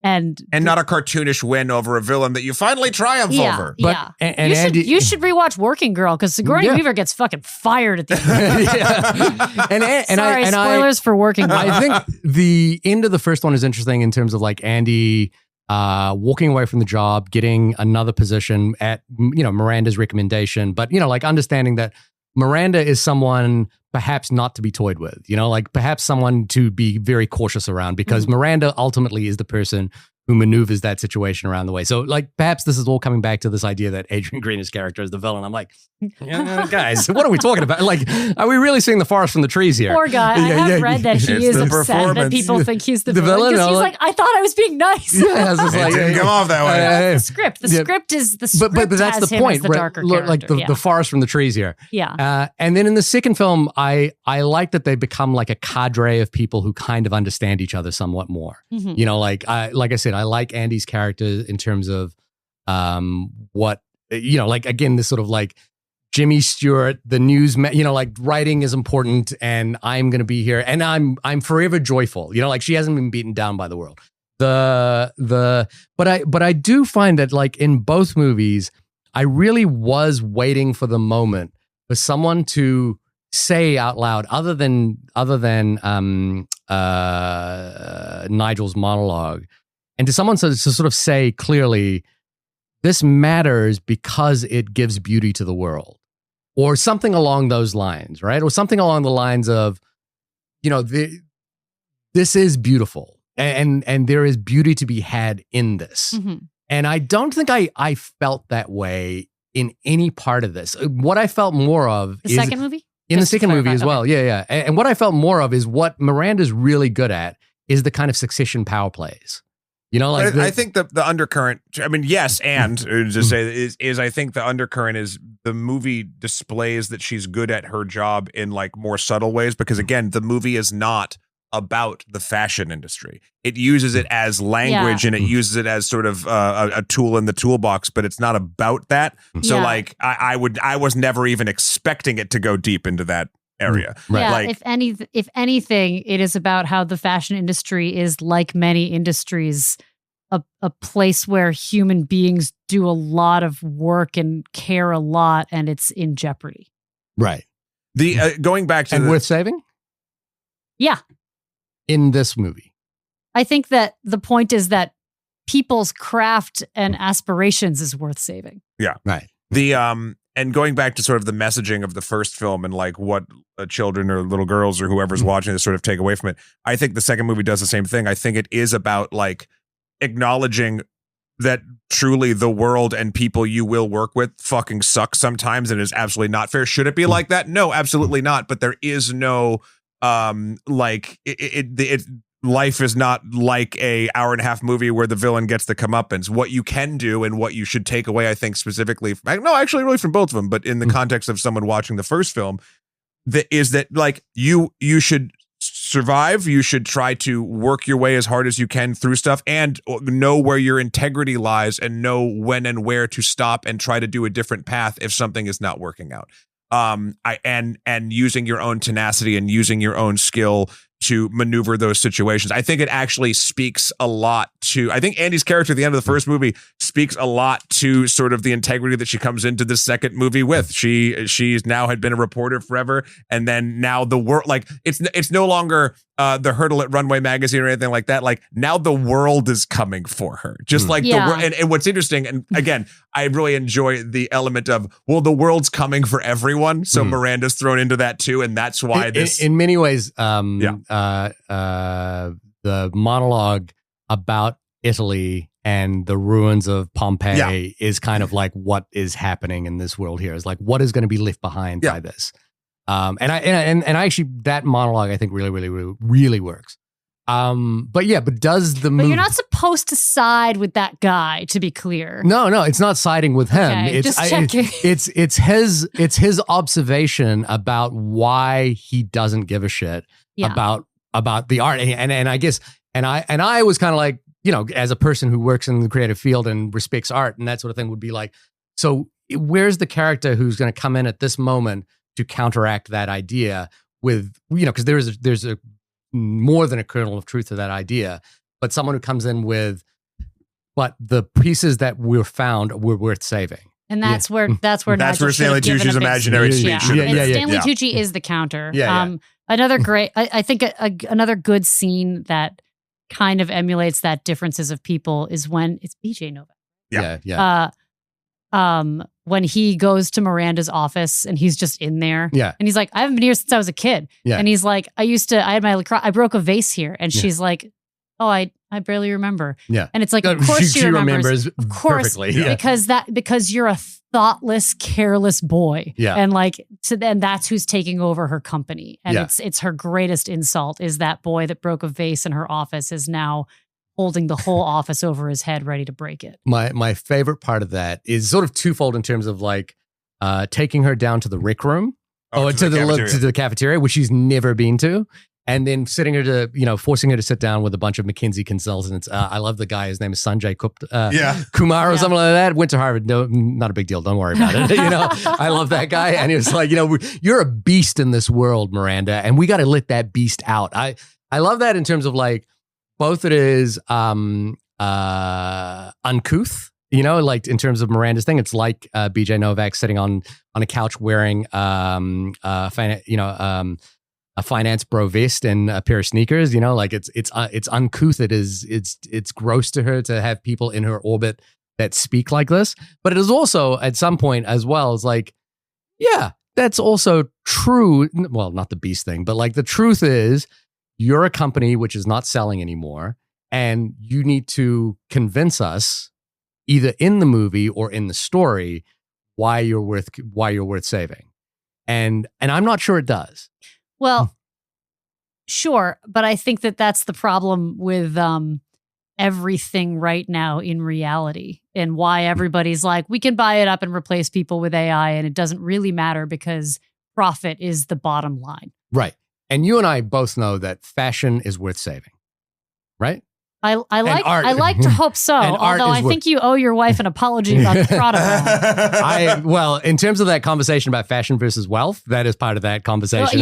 and not a cartoonish win over a villain that you finally triumph over. But- yeah. and you should Andy- you should rewatch Working Girl because Sigourney Yeah. Weaver gets fucking fired at the end. Yeah. And Sorry, I spoilers for Working Girl. I think the end of the first one is interesting in terms of like Andy walking away from the job, getting another position at Miranda's recommendation, but like understanding that Miranda is someone perhaps not to be toyed with, like perhaps someone to be very cautious around because Miranda ultimately is the person who maneuvers that situation around the way. So like perhaps this is all coming back to this idea that Adrian Greener's character is the villain. I'm like, guys, what are we talking about? Like, are we really seeing the forest from the trees here? Poor guy. I have read that he It's is the upset that performance. people think he's the The villain villain, because he's no, like, I thought I was being nice. Yeah, it's just It like, didn't come off that way. The script. The script is the script. But that's has the him point, as the right? darker Look, like character. the forest from the trees here. yeah. And then in the second film, I like that they become like a cadre of people who kind of understand each other somewhat more. Mhm. Like I said, I like Andy's character in terms of what like again this sort of like Jimmy Stewart, the news, like writing is important, and I'm going to be here, and I'm forever joyful. Like she hasn't been beaten down by the world. But I do find that like in both movies, I really was waiting for the moment for someone to say out loud, other than Nigel's monologue, and to someone to sort of say clearly, this matters because it gives beauty to the world, or something along those lines, right? Or something along the lines of, this is beautiful, and there is beauty to be had in this. Mhm. And I don't think I felt that way in any part of this. What I felt more of The is second movie? in the Just to second movie clarify, as well. Yeah. And what I felt more of is what Miranda's really good at is the kind of succession power plays. Like I think the undercurrent, I mean, yes, and to say is I think the undercurrent is the movie displays that she's good at her job in like more subtle ways, because again, the movie is not about the fashion industry. It uses it as language and it uses it as sort of a tool in the toolbox, but it's not about that. So Yeah. like I was never even expecting it to go deep into that area. Right. Yeah, Like, if anything, it is about how the fashion industry is, like many industries, a place where human beings do a lot of work and care a lot, and it's in jeopardy. right. the going back to And the, worth saving Yeah. in this movie. I think that the point is that people's craft and aspirations is worth saving. Right. the and going back to sort of the messaging of the first film and like what children or little girls or whoever's watching this sort of take away from it, I think the second movie does the same thing. I think it is about like acknowledging that truly the world and people you will work with fucking suck sometimes and is absolutely not fair. Should it be like that? No, absolutely not. But there is no like life is not like a hour and a half movie where the villain gets the comeuppance. What you can do and what you should take away, I think specifically, actually really from both of them, but in the context of someone watching the first film, that is that like you should survive. You should try to work your way as hard as you can through stuff and know where your integrity lies and know when and where to stop and try to do a different path if something is not working out. And using your own tenacity and using your own skill to maneuver those situations. I think it actually speaks a lot to, I think Andy's character at the end of the first movie speaks a lot to sort of the integrity that she comes into the second movie with. She's now had been a reporter forever. And then now the world, like it's no longer the hurdle at Runway Magazine or anything like that. Like now the world is coming for her. Just like the world. And what's interesting, and again, I really enjoy the element of, well, the world's coming for everyone. So Miranda's thrown into that too. And that's why in many ways, the monologue about Italy and the ruins of Pompeii is kind of like what is happening in this world here. Is like what is going to be left behind by this. And I actually, that monologue I think really works. But does the But movie? you're not supposed to side with that guy, to be clear. No, it's not siding with him. Okay, It's just checking. it's his observation about why he doesn't give a shit Yeah. about the art, and I guess I was kind of like, as a person who works in the creative field and respects art and that sort of thing, would be like, so where's the character who's going to come in at this moment to counteract that idea with, because there's a more than a kernel of truth to that idea, but someone who comes in with, but the pieces that were found were worth saving. And that's where That's Nigel where Stanley should have given Tucci's a big imaginary speech. speech should have been. Stanley Yeah. Tucci is the counter. Yeah. Another great, I think another good scene that kind of emulates that differences of people is when it's BJ Novak. Yeah. When he goes to Miranda's office and he's just in there. Yeah. And he's like, I haven't been here since I was a kid. Yeah. And he's like, I broke a vase here. And she's like, oh, I barely remember. Yeah. And it's like, of course she remembers. Of course. Perfectly. Yeah. Because you're a thoughtless, careless boy. Yeah. And then that's who's taking over her company. And Yeah. it's her greatest insult is that boy that broke a vase in her office is now holding the whole office over his head, ready to break it. My favorite part of that is sort of twofold in terms of taking her down to the rec room or to the cafeteria, which she's never been to. And then forcing her to sit down with a bunch of McKinsey consultants. I love the guy. His name is Sanjay Kumar or something like that. Went to Harvard. No, not a big deal. Don't worry about it. I love that guy. And he was like, you're a beast in this world, Miranda, and we got to let that beast out. I love that in terms of both it is uncouth, in terms of Miranda's thing. It's like BJ Novak sitting on a couch wearing a finance bro vest and a pair of sneakers. It's uncouth. It's gross to her to have people in her orbit that speak like this. But it is also at some point as well. It's like, yeah, that's also true. Well, not the beast thing, but the truth is, you're a company which is not selling anymore, and you need to convince us, either in the movie or in the story, why you're worth saving. And I'm not sure it does. Well, sure, but I think that's the problem with everything right now in reality, and why everybody's like, we can buy it up and replace people with AI, and it doesn't really matter because profit is the bottom line. Right. And you and I both know that fashion is worth saving, right? I like to hope so. Although I think you owe your wife an apology about the Prada brand. Well, in terms of that conversation about fashion versus wealth, that is part of that conversation.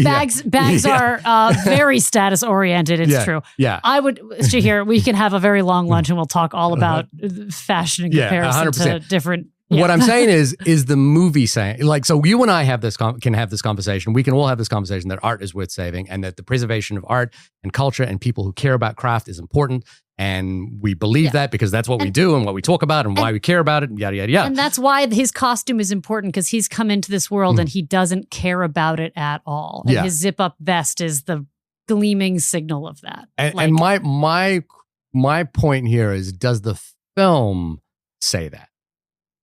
Bags are very status oriented. It's true. Yeah. I would, Shahir, we can have a very long lunch and we'll talk all about fashion in comparison to different. Yeah. What I'm saying is the movie saying, so you and I can have this conversation. We can all have this conversation that art is worth saving, and that the preservation of art and culture and people who care about craft is important. And we believe that because that's what we do and what we talk about and why we care about it, and yada, yada, yada. And that's why his costume is important, because he's come into this world and he doesn't care about it at all. And his zip up vest is the gleaming signal of that. And my point here is, does the film say that?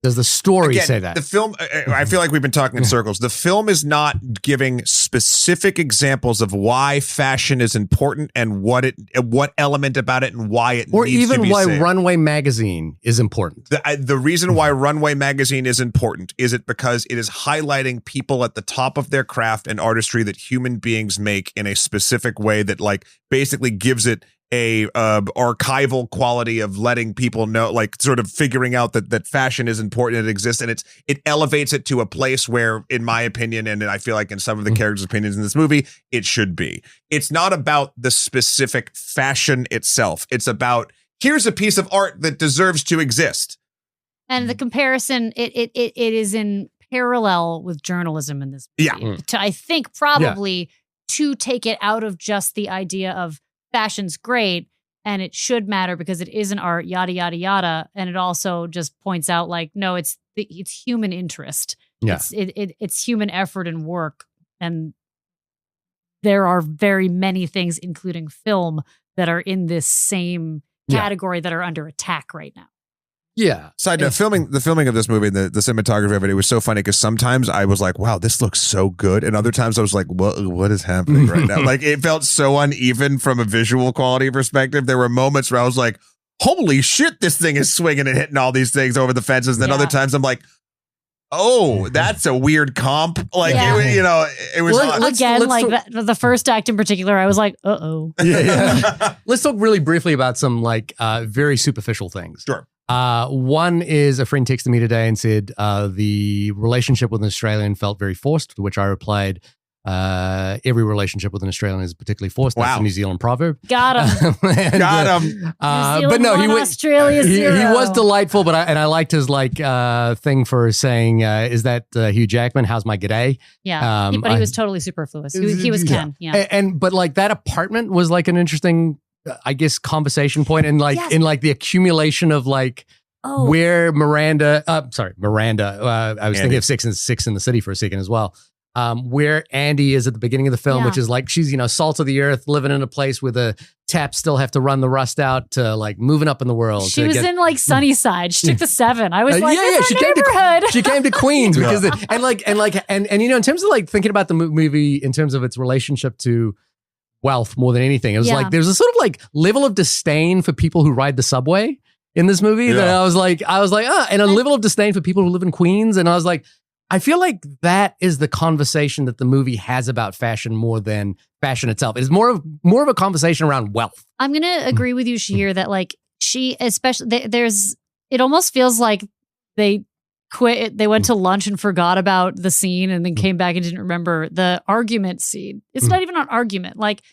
Does the story say that? The film, I feel like we've been talking in circles. The film is not giving specific examples of why fashion is important and what element about it and why it or needs to be even why saved. Runway Magazine is important. The reason why Runway Magazine is important is it because it is highlighting people at the top of their craft and artistry that human beings make in a specific way that basically gives it a archival quality of letting people know, sort of figuring out that fashion is important and it exists, and it elevates it to a place where, in my opinion, and I feel like in some of the characters' opinions in this movie, it should be. It's not about the specific fashion itself. It's about, here's a piece of art that deserves to exist. And the comparison, it is in parallel with journalism in this movie. Yeah. I think probably to take it out of just the idea of fashion's great and it should matter because it is an art, yada, yada, yada. And it also just points out no, it's human interest. Yeah. It's human effort and work. And there are very many things, including film, that are in this same category that are under attack right now. Yeah. Side note, the filming of this movie, the cinematography of it was so funny because sometimes I was like, wow, this looks so good. And other times I was like, what is happening right now? Like, it felt so uneven from a visual quality perspective. There were moments where I was like, holy shit, this thing is swinging and hitting all these things over the fences. And then other times I'm like, oh, that's a weird comp. Like, it was the first act in particular, I was like, uh-oh. Yeah. Let's talk really briefly about some like very superficial things. Sure. One is a friend texted me today and said the relationship with an Australian felt very forced, to which I replied, every relationship with an Australian is particularly forced. That's a New Zealand proverb. Got him. Got him. But no, he was Australia he zero. was delightful. But I liked his like thing for saying, "Is that Hugh Jackman? How's my g'day?" Yeah, but he was totally superfluous. He was Ken. Yeah, but like that apartment was like an interesting, I guess, conversation point, and like in like the accumulation of like. Oh. Where Miranda. I was thinking of Six in the City for a second as well. Where Andy is at the beginning of the film, which is like she's salt of the earth, living in a place where the taps still have to run the rust out, to like moving up in the world. She was in like Sunnyside. She took the 7. I was like, she came to Queens because and in terms of like thinking about the movie in terms of its relationship to wealth more than anything, it was like there's a sort of like level of disdain for people who ride the subway in this movie that I was like, and a level of disdain for people who live in Queens. And I was like, I feel like that is the conversation that the movie has about fashion more than fashion itself. It's more of a conversation around wealth. I'm going to agree with you, Shahir, that like she, especially it almost feels like they quit. They went to lunch and forgot about the scene and then came back and didn't remember the argument scene. It's not even an argument. Like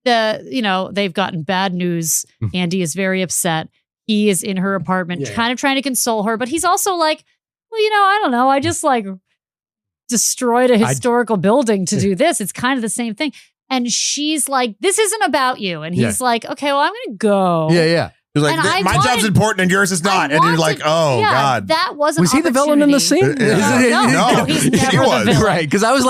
they've gotten bad news. Andy is very upset. He is in her apartment, kind of trying to console her, but he's also like, well, I don't know. I just like destroyed a historical building to do this. It's kind of the same thing. And she's like, this isn't about you. And he's like, okay, well, I'm going to go. Yeah. He's like, my job's important and yours is not. And you're like, oh, God. That wasn't Was he the villain in the scene? No, he's never the villain. Right. Because I was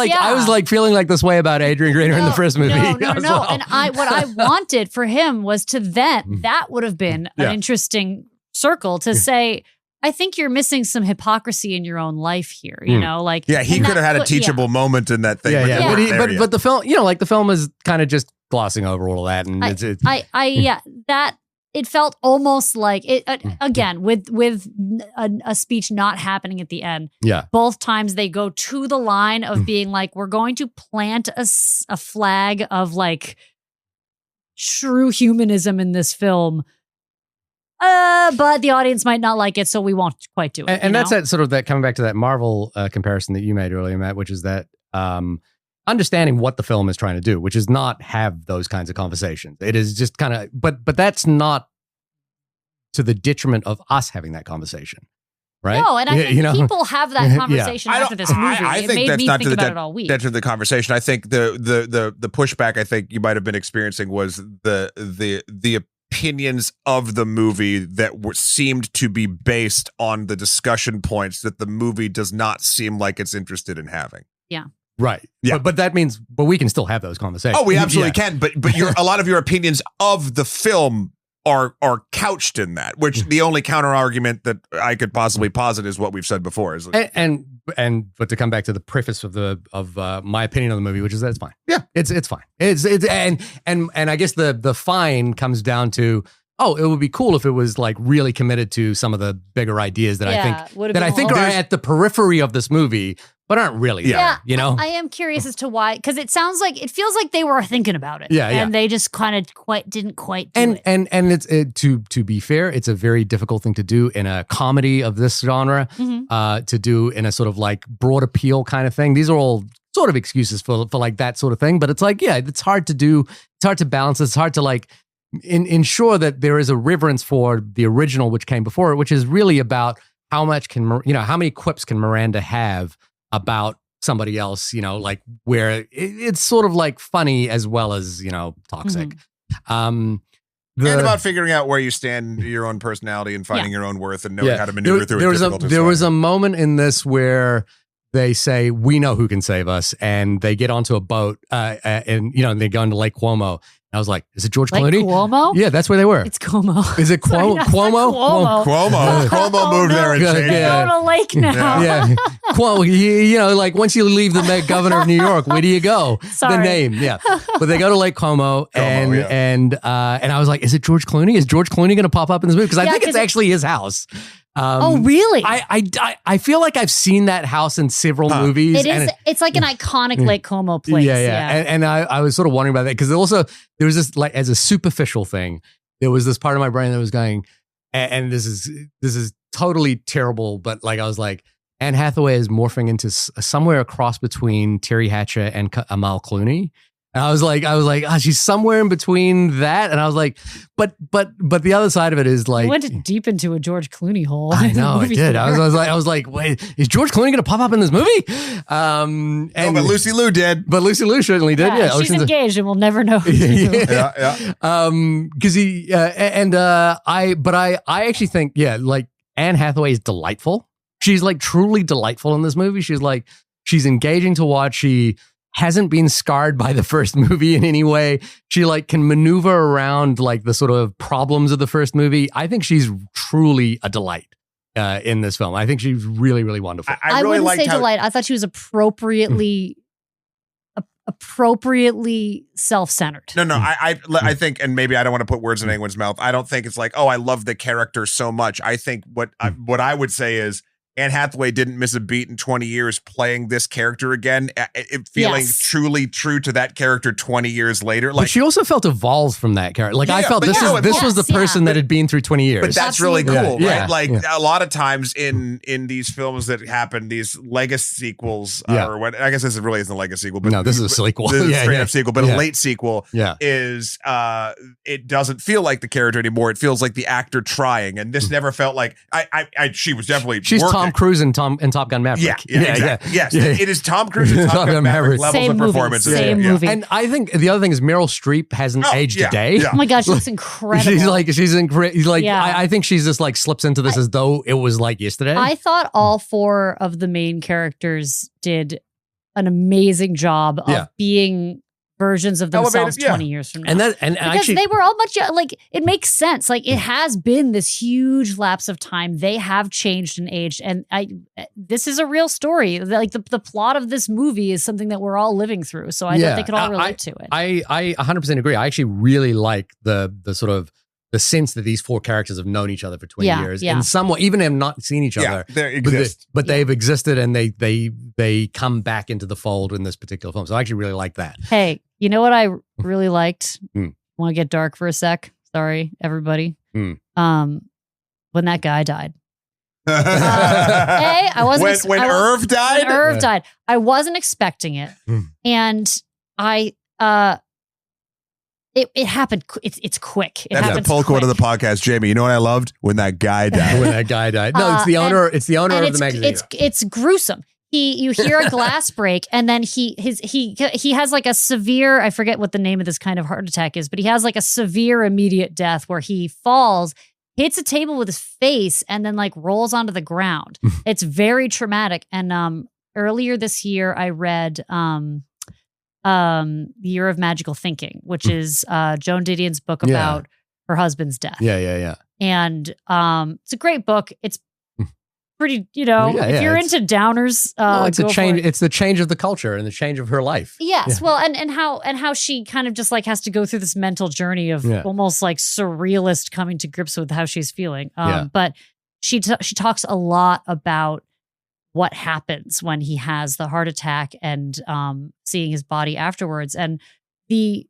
like feeling like this way about Adrian Grainer in the first movie. No. And what I wanted for him was that would have been an interesting circle to say, I think you're missing some hypocrisy in your own life here. He could have had a teachable moment in that thing. But the film, the film is kind of just glossing over all of that, and that it felt almost like it again with a speech not happening at the end. Yeah, both times they go to the line of being like, we're going to plant a flag of like true humanism in this film. But the audience might not like it, so we won't quite do it. And that's that sort of that coming back to that Marvel comparison that you made earlier, Matt, which is that understanding what the film is trying to do, which is not have those kinds of conversations. It is just kind of, but that's not to the detriment of us having that conversation, right? No, and I think people have that conversation after this movie. I think that's not to the detriment of the conversation. I think the pushback I think you might have been experiencing was the opinions of the movie that seemed to be based on the discussion points that the movie does not seem like it's interested in having. Yeah. Right. Yeah. But that means, we can still have those conversations. Oh, we absolutely can. But a lot of your opinions of the film are couched in that, which the only counter argument that I could possibly posit is what we've said before. Is but to come back to the preface of my opinion on the movie, which is that it's fine. Yeah, it's fine. It's and I guess the fine comes down to, it would be cool if it was like really committed to some of the bigger ideas that I think are at the periphery of this movie, but aren't really there, I am curious as to why, because it feels like they were thinking about it. And they just kind of didn't quite do it. And it's to be fair, it's a very difficult thing to do in a comedy of this genre, to do in a sort of like broad appeal kind of thing. These are all sort of excuses for like that sort of thing, but it's like, it's hard to do. It's hard to balance. It's hard to like ensure that there is a reverence for the original, which came before it, which is really about how much how many quips can Miranda have about somebody else, like where it's sort of like funny as well as, toxic. And about figuring out where you stand, your own personality and finding your own worth and knowing how to maneuver through it. There was a moment in this where they say, we know who can save us. And they get onto a boat and they go into Lake Cuomo. And I was like, is it George Like Clooney? Cuomo? Yeah, that's where they were. It's Como. Is it Sorry, Cuomo? that's not Cuomo? Cuomo. Cuomo moved there and Yeah, changed They're yeah. going to lake now. Yeah. Cuomo, like once you leave the governor of New York, where do you go? Sorry. The name, yeah. But they go to Lake Como, and I was like, is it George Clooney? Is George Clooney going to pop up in this movie? Because I Yeah, think it's 'cause actually his house. Oh, really? I feel like I've seen that house in several movies. It is. It's like an iconic Lake Como place. Yeah. And I was sort of wondering about that because there was this, like, as a superficial thing, there was this part of my brain that was going, and this is totally terrible, but like I was like, Anne Hathaway is morphing into somewhere across between Terry Hatcher and Amal Clooney. And I was like, she's somewhere in between that. And I was like, but the other side of it is like, You went deep into a George Clooney hole. I know, I did. I was like, wait, is George Clooney going to pop up in this movie? But Lucy Liu did. But Lucy Liu certainly did. Yeah, she's engaged, and we'll never know. Yeah. Because I actually think, like Anne Hathaway is delightful. She's like truly delightful in this movie. She's engaging to watch. She hasn't been scarred by the first movie in any way. She like can maneuver around like the sort of problems of the first movie. I think she's truly a delight in this film. I think she's really, really wonderful. I really wouldn't liked say delight. I thought she was appropriately self-centered. No, I think, and maybe I don't want to put words in anyone's mouth. I don't think it's like, oh, I love the character so much. I think what I would say is Anne Hathaway didn't miss a beat in 20 years playing this character again, feeling truly true to that character 20 years later. Like, but she also felt evolved from that character. Like I felt this was the person that had been through 20 years. But that's really cool, right? Yeah. Like a lot of times in these films that happen, these legacy sequels, or what I guess this really isn't a legacy sequel, but no, this is a sequel. This is a straight up sequel, but a late sequel is it doesn't feel like the character anymore. It feels like the actor trying, and this never felt like she was definitely she's working. Tom Cruise and Top Gun Maverick. Exactly. Yes, it is Tom Cruise and Top Gun Maverick levels Same of movie, performance. same movie. And I think the other thing is Meryl Streep hasn't aged a day. Oh my gosh, she looks incredible. She's incredible. I think she's just like slips into this as though it was like yesterday. I thought all four of the main characters did an amazing job of being versions of themselves 20 years from now. And because actually, they were all much like, it makes sense. Like it has been this huge lapse of time. They have changed and aged. And this is a real story. Like the plot of this movie is something that we're all living through. So I thought they could all relate to it. I 100% agree. I actually really like the sort of the sense that these four characters have known each other for 20 years. In some way, even have not seen each other. They exist. But they've existed and they come back into the fold in this particular film. So I actually really like that. Hey, you know what I really liked? Want to get dark for a sec? Sorry, everybody. When that guy died. I wasn't when Irv died. When Irv died, I wasn't expecting it, and it happened. It's quick. That's the pull quote of the podcast, Jamie. You know what I loved? When that guy died. When that guy died. No, it's the owner. It's the owner of the magazine. It's gruesome. You hear a glass break, and then he has like a severe, I forget what the name of this kind of heart attack is, but he has like a severe immediate death where he falls, hits a table with his face, and then like rolls onto the ground. It's very traumatic. And earlier this year, I read The Year of Magical Thinking, which is Joan Didion's book about her husband's death. Yeah. And it's a great book. It's pretty, if you're into downers, it's a change. It's the change of the culture and the change of her life. Yes, well, and how she kind of just like has to go through this mental journey of almost like surrealist coming to grips with how she's feeling. But she talks a lot about what happens when he has the heart attack and seeing his body afterwards, and the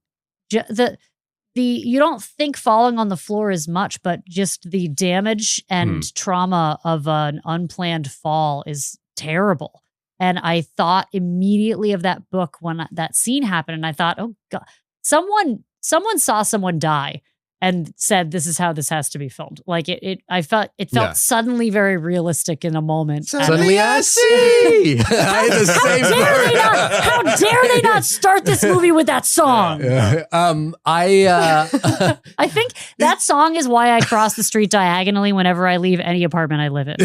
you don't think falling on the floor as much, but just the damage and trauma of an unplanned fall is terrible. And I thought immediately of that book when that scene happened, and I thought, oh God, someone saw someone die, and said, "This is how this has to be filmed." Like it felt Yeah. suddenly very realistic in a moment. Suddenly I see. I had the same How dare they not start this movie with that song? I think that song is why I cross the street diagonally whenever I leave any apartment I live in.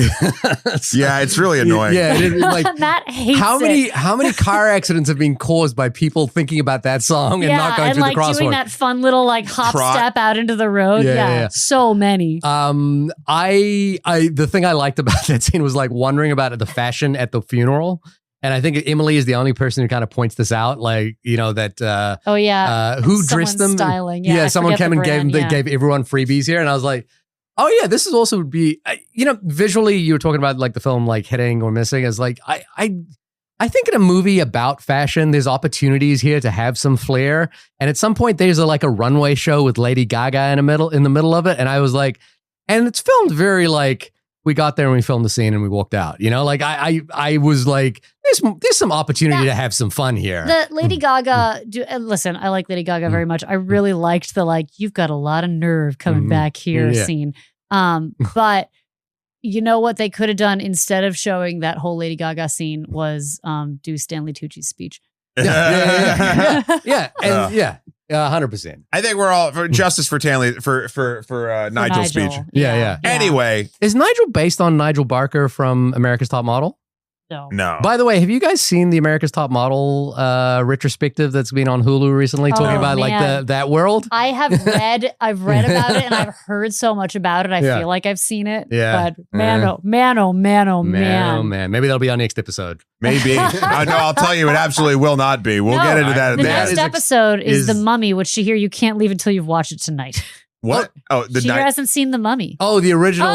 Yeah, it's really annoying. Yeah, like Matt hates how it. many car accidents have been caused by people thinking about that song and not going and through like the crosswalk? doing that fun little like hop Trot. step out into the road. Yeah. So many. The thing I liked about that scene was like wondering about the fashion at the funeral. And I think Emily is the only person who kind of points this out, like, you know, that who dressed them? Styling. Yeah, I someone forget came the and brand, gave everyone freebies here. And I was like, oh yeah, this is also would be, visually you were talking about like the film like hitting or missing. As like, I think in a movie about fashion, there's opportunities here to have some flair. And at some point there's like a runway show with Lady Gaga in the middle of it. And I was like, and it's filmed very like, we got there and we filmed the scene and we walked out. You know, like I was like, there's some opportunity to have some fun here. The Lady Gaga, listen, I like Lady Gaga very much. I really liked the like, you've got a lot of nerve coming back here scene. But you know what they could have done instead of showing that whole Lady Gaga scene was do Stanley Tucci's speech. Yeah, 100%. I think we're all for justice for Stanley for Nigel's speech. Yeah. Anyway, Is Nigel based on Nigel Barker from America's Top Model? no. By the way, have you guys seen the America's Top Model retrospective that's been on Hulu recently, talking about man. like that world? I've read about it and I've heard so much about it. I feel like I've seen it. Yeah. But man, oh man. Oh man, maybe that'll be our next episode. Maybe. No, I'll tell you, it absolutely will not be. We'll get into that. The That next episode is The Mummy, which she hear you can't leave until you've watched it tonight. What? Oh, the She night. hasn't seen The Mummy. Oh, the original,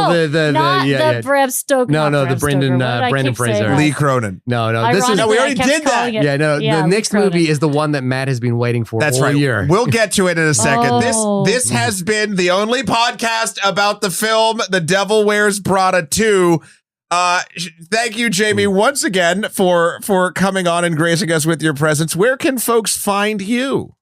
not Bram Stoker. No, not the Bram Brendan Stoker. What did I Brendan keep saying? Fraser. Lee Cronin. No, this is Ironically, we I already kept did that. calling it- the Lee next Cronin. movie is the one that Matt has been waiting for That's all right. year. We'll get to it in a second. Oh. This has been the only podcast about the film The Devil Wears Prada 2. Thank you, Jamie, once again for coming on and gracing us with your presence. Where can folks find you?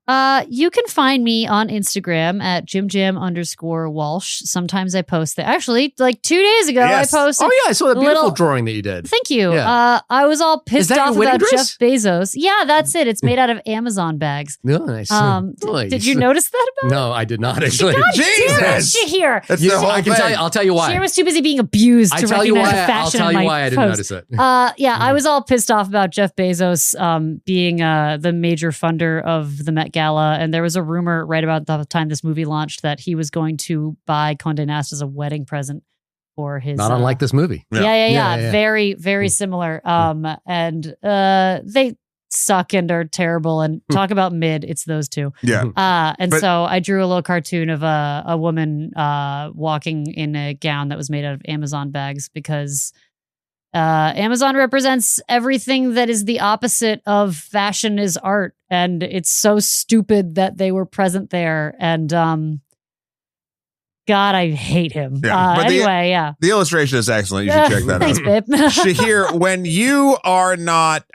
You can find me on Instagram at JimJam_Walsh. Sometimes I post there. Actually, like 2 days ago, Yes. I posted. Oh yeah, I saw the beautiful little- drawing that you did. Thank you. Yeah. I was all pissed that your off wedding about dress? Jeff Bezos. Yeah, that's it. It's made out of Amazon bags. Nice. Nice. Did you notice that about No, I did not actually. God damn it, Jesus! Shahir. That's You the see, whole I can thing. tell you. I'll tell you why. Shahir was too busy being abused to I'll recognize the fashion I'll tell in you my why I didn't post. notice it. I was all pissed off about Jeff Bezos being the major funder of the Met Gala, and there was a rumor right about the time this movie launched that he was going to buy Condé Nast as a wedding present for his. Not unlike this movie. Yeah. Very, very similar. And they suck and are terrible. And talk about mid, it's those two. Yeah. So I drew a little cartoon of a woman walking in a gown that was made out of Amazon bags because Amazon represents everything that is the opposite of fashion is art. And it's so stupid that they were present there. And God, I hate him. Yeah, but anyway, The illustration is excellent. You should check that Thanks, out. babe. Shahir, when you are not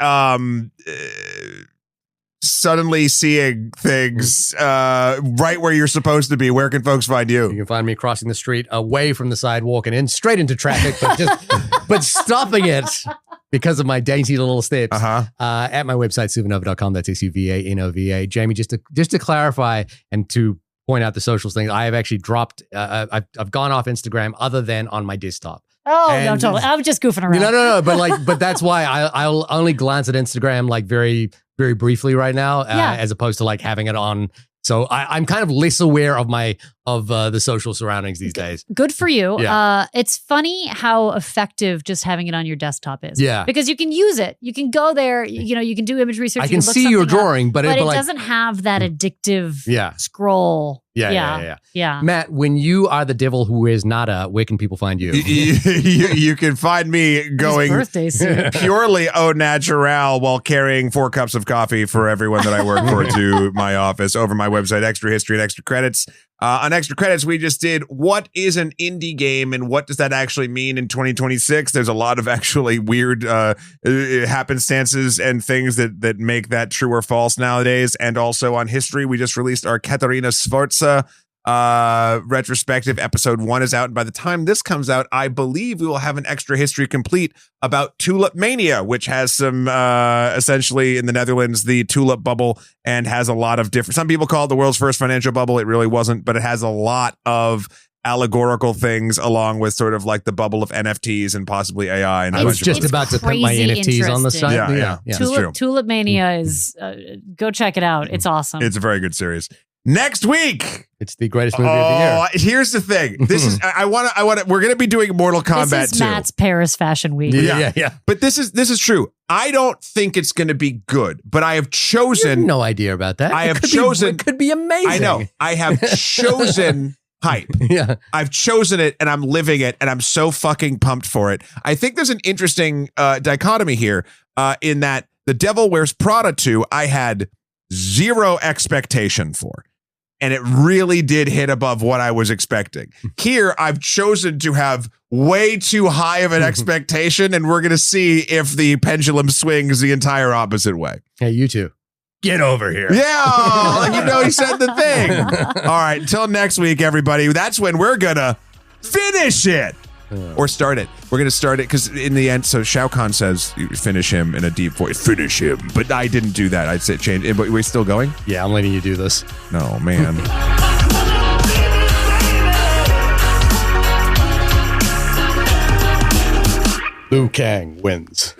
suddenly seeing things right where you're supposed to be, where can folks find You you? can find me crossing the street away from the sidewalk and in straight into traffic, but stopping it because of my dainty little steps. At my website, suvanova.com. That's SUVANOVA. Jamie, just to clarify and to point out the socials thing, I have actually dropped. I've gone off Instagram other than on my desktop. Oh, no, And- totally. I'm just goofing around. No. But that's why I'll only glance at Instagram like very, very briefly right now, as opposed to like having it on. So I'm kind of less aware of the social surroundings these days. Good for you. Yeah. It's funny how effective just having it on your desktop is. Yeah. Because you can use it. You can go there. You can do image research. I you can look see your something up, drawing, but it like, doesn't have that addictive Yeah. scroll. Yeah. Yeah. Matt, when you are the devil who wears nada, where can people find you? You can find me His going birthday soon. purely au naturel while carrying 4 cups of coffee for everyone that I work for to my office over my website, Extra History and Extra Credits. On Extra Credits, we just did what is an indie game and what does that actually mean in 2026? There's a lot of actually weird happenstances and things that make that true or false nowadays. And also on History, we just released our Katarina Sforza retrospective. Episode 1 is out, and by the time this comes out, I believe we will have an extra history complete about Tulip Mania, which has some essentially in the Netherlands the tulip bubble, and has a lot of different. Some people call it the world's first financial bubble. It really wasn't, but it has a lot of allegorical things along with sort of like the bubble of NFTs and possibly AI. And I was just about to put my crazy NFTs on the site. Yeah. It's true. Tulip Mania is go check it out. It's awesome. It's a very good series. Next week, it's the greatest movie of the year. Here's the thing. This is I want to. We're gonna be doing Mortal Kombat this is too. Matt's Paris Fashion Week. Yeah. But this is true. I don't think it's going to be good, but I have You chosen. have no idea about that. I have It could chosen. It could be amazing. I know. I have chosen hype. Yeah. I've chosen it, and I'm living it, and I'm so fucking pumped for it. I think there's an interesting dichotomy here in that The Devil Wears Prada 2, I had zero expectation for. And it really did hit above what I was expecting. Here, I've chosen to have way too high of an expectation, and we're going to see if the pendulum swings the entire opposite way. Hey, you two. Get over here. Yeah, he said the thing. All right, until next week, everybody. That's when we're going to finish it. Or start it. We're going to start it because in the end, so Shao Kahn says, you finish him in a deep voice. Finish him. But I didn't do that. I'd say change it. But we're still going? Yeah, I'm letting you do this. No, man. Liu Kang wins.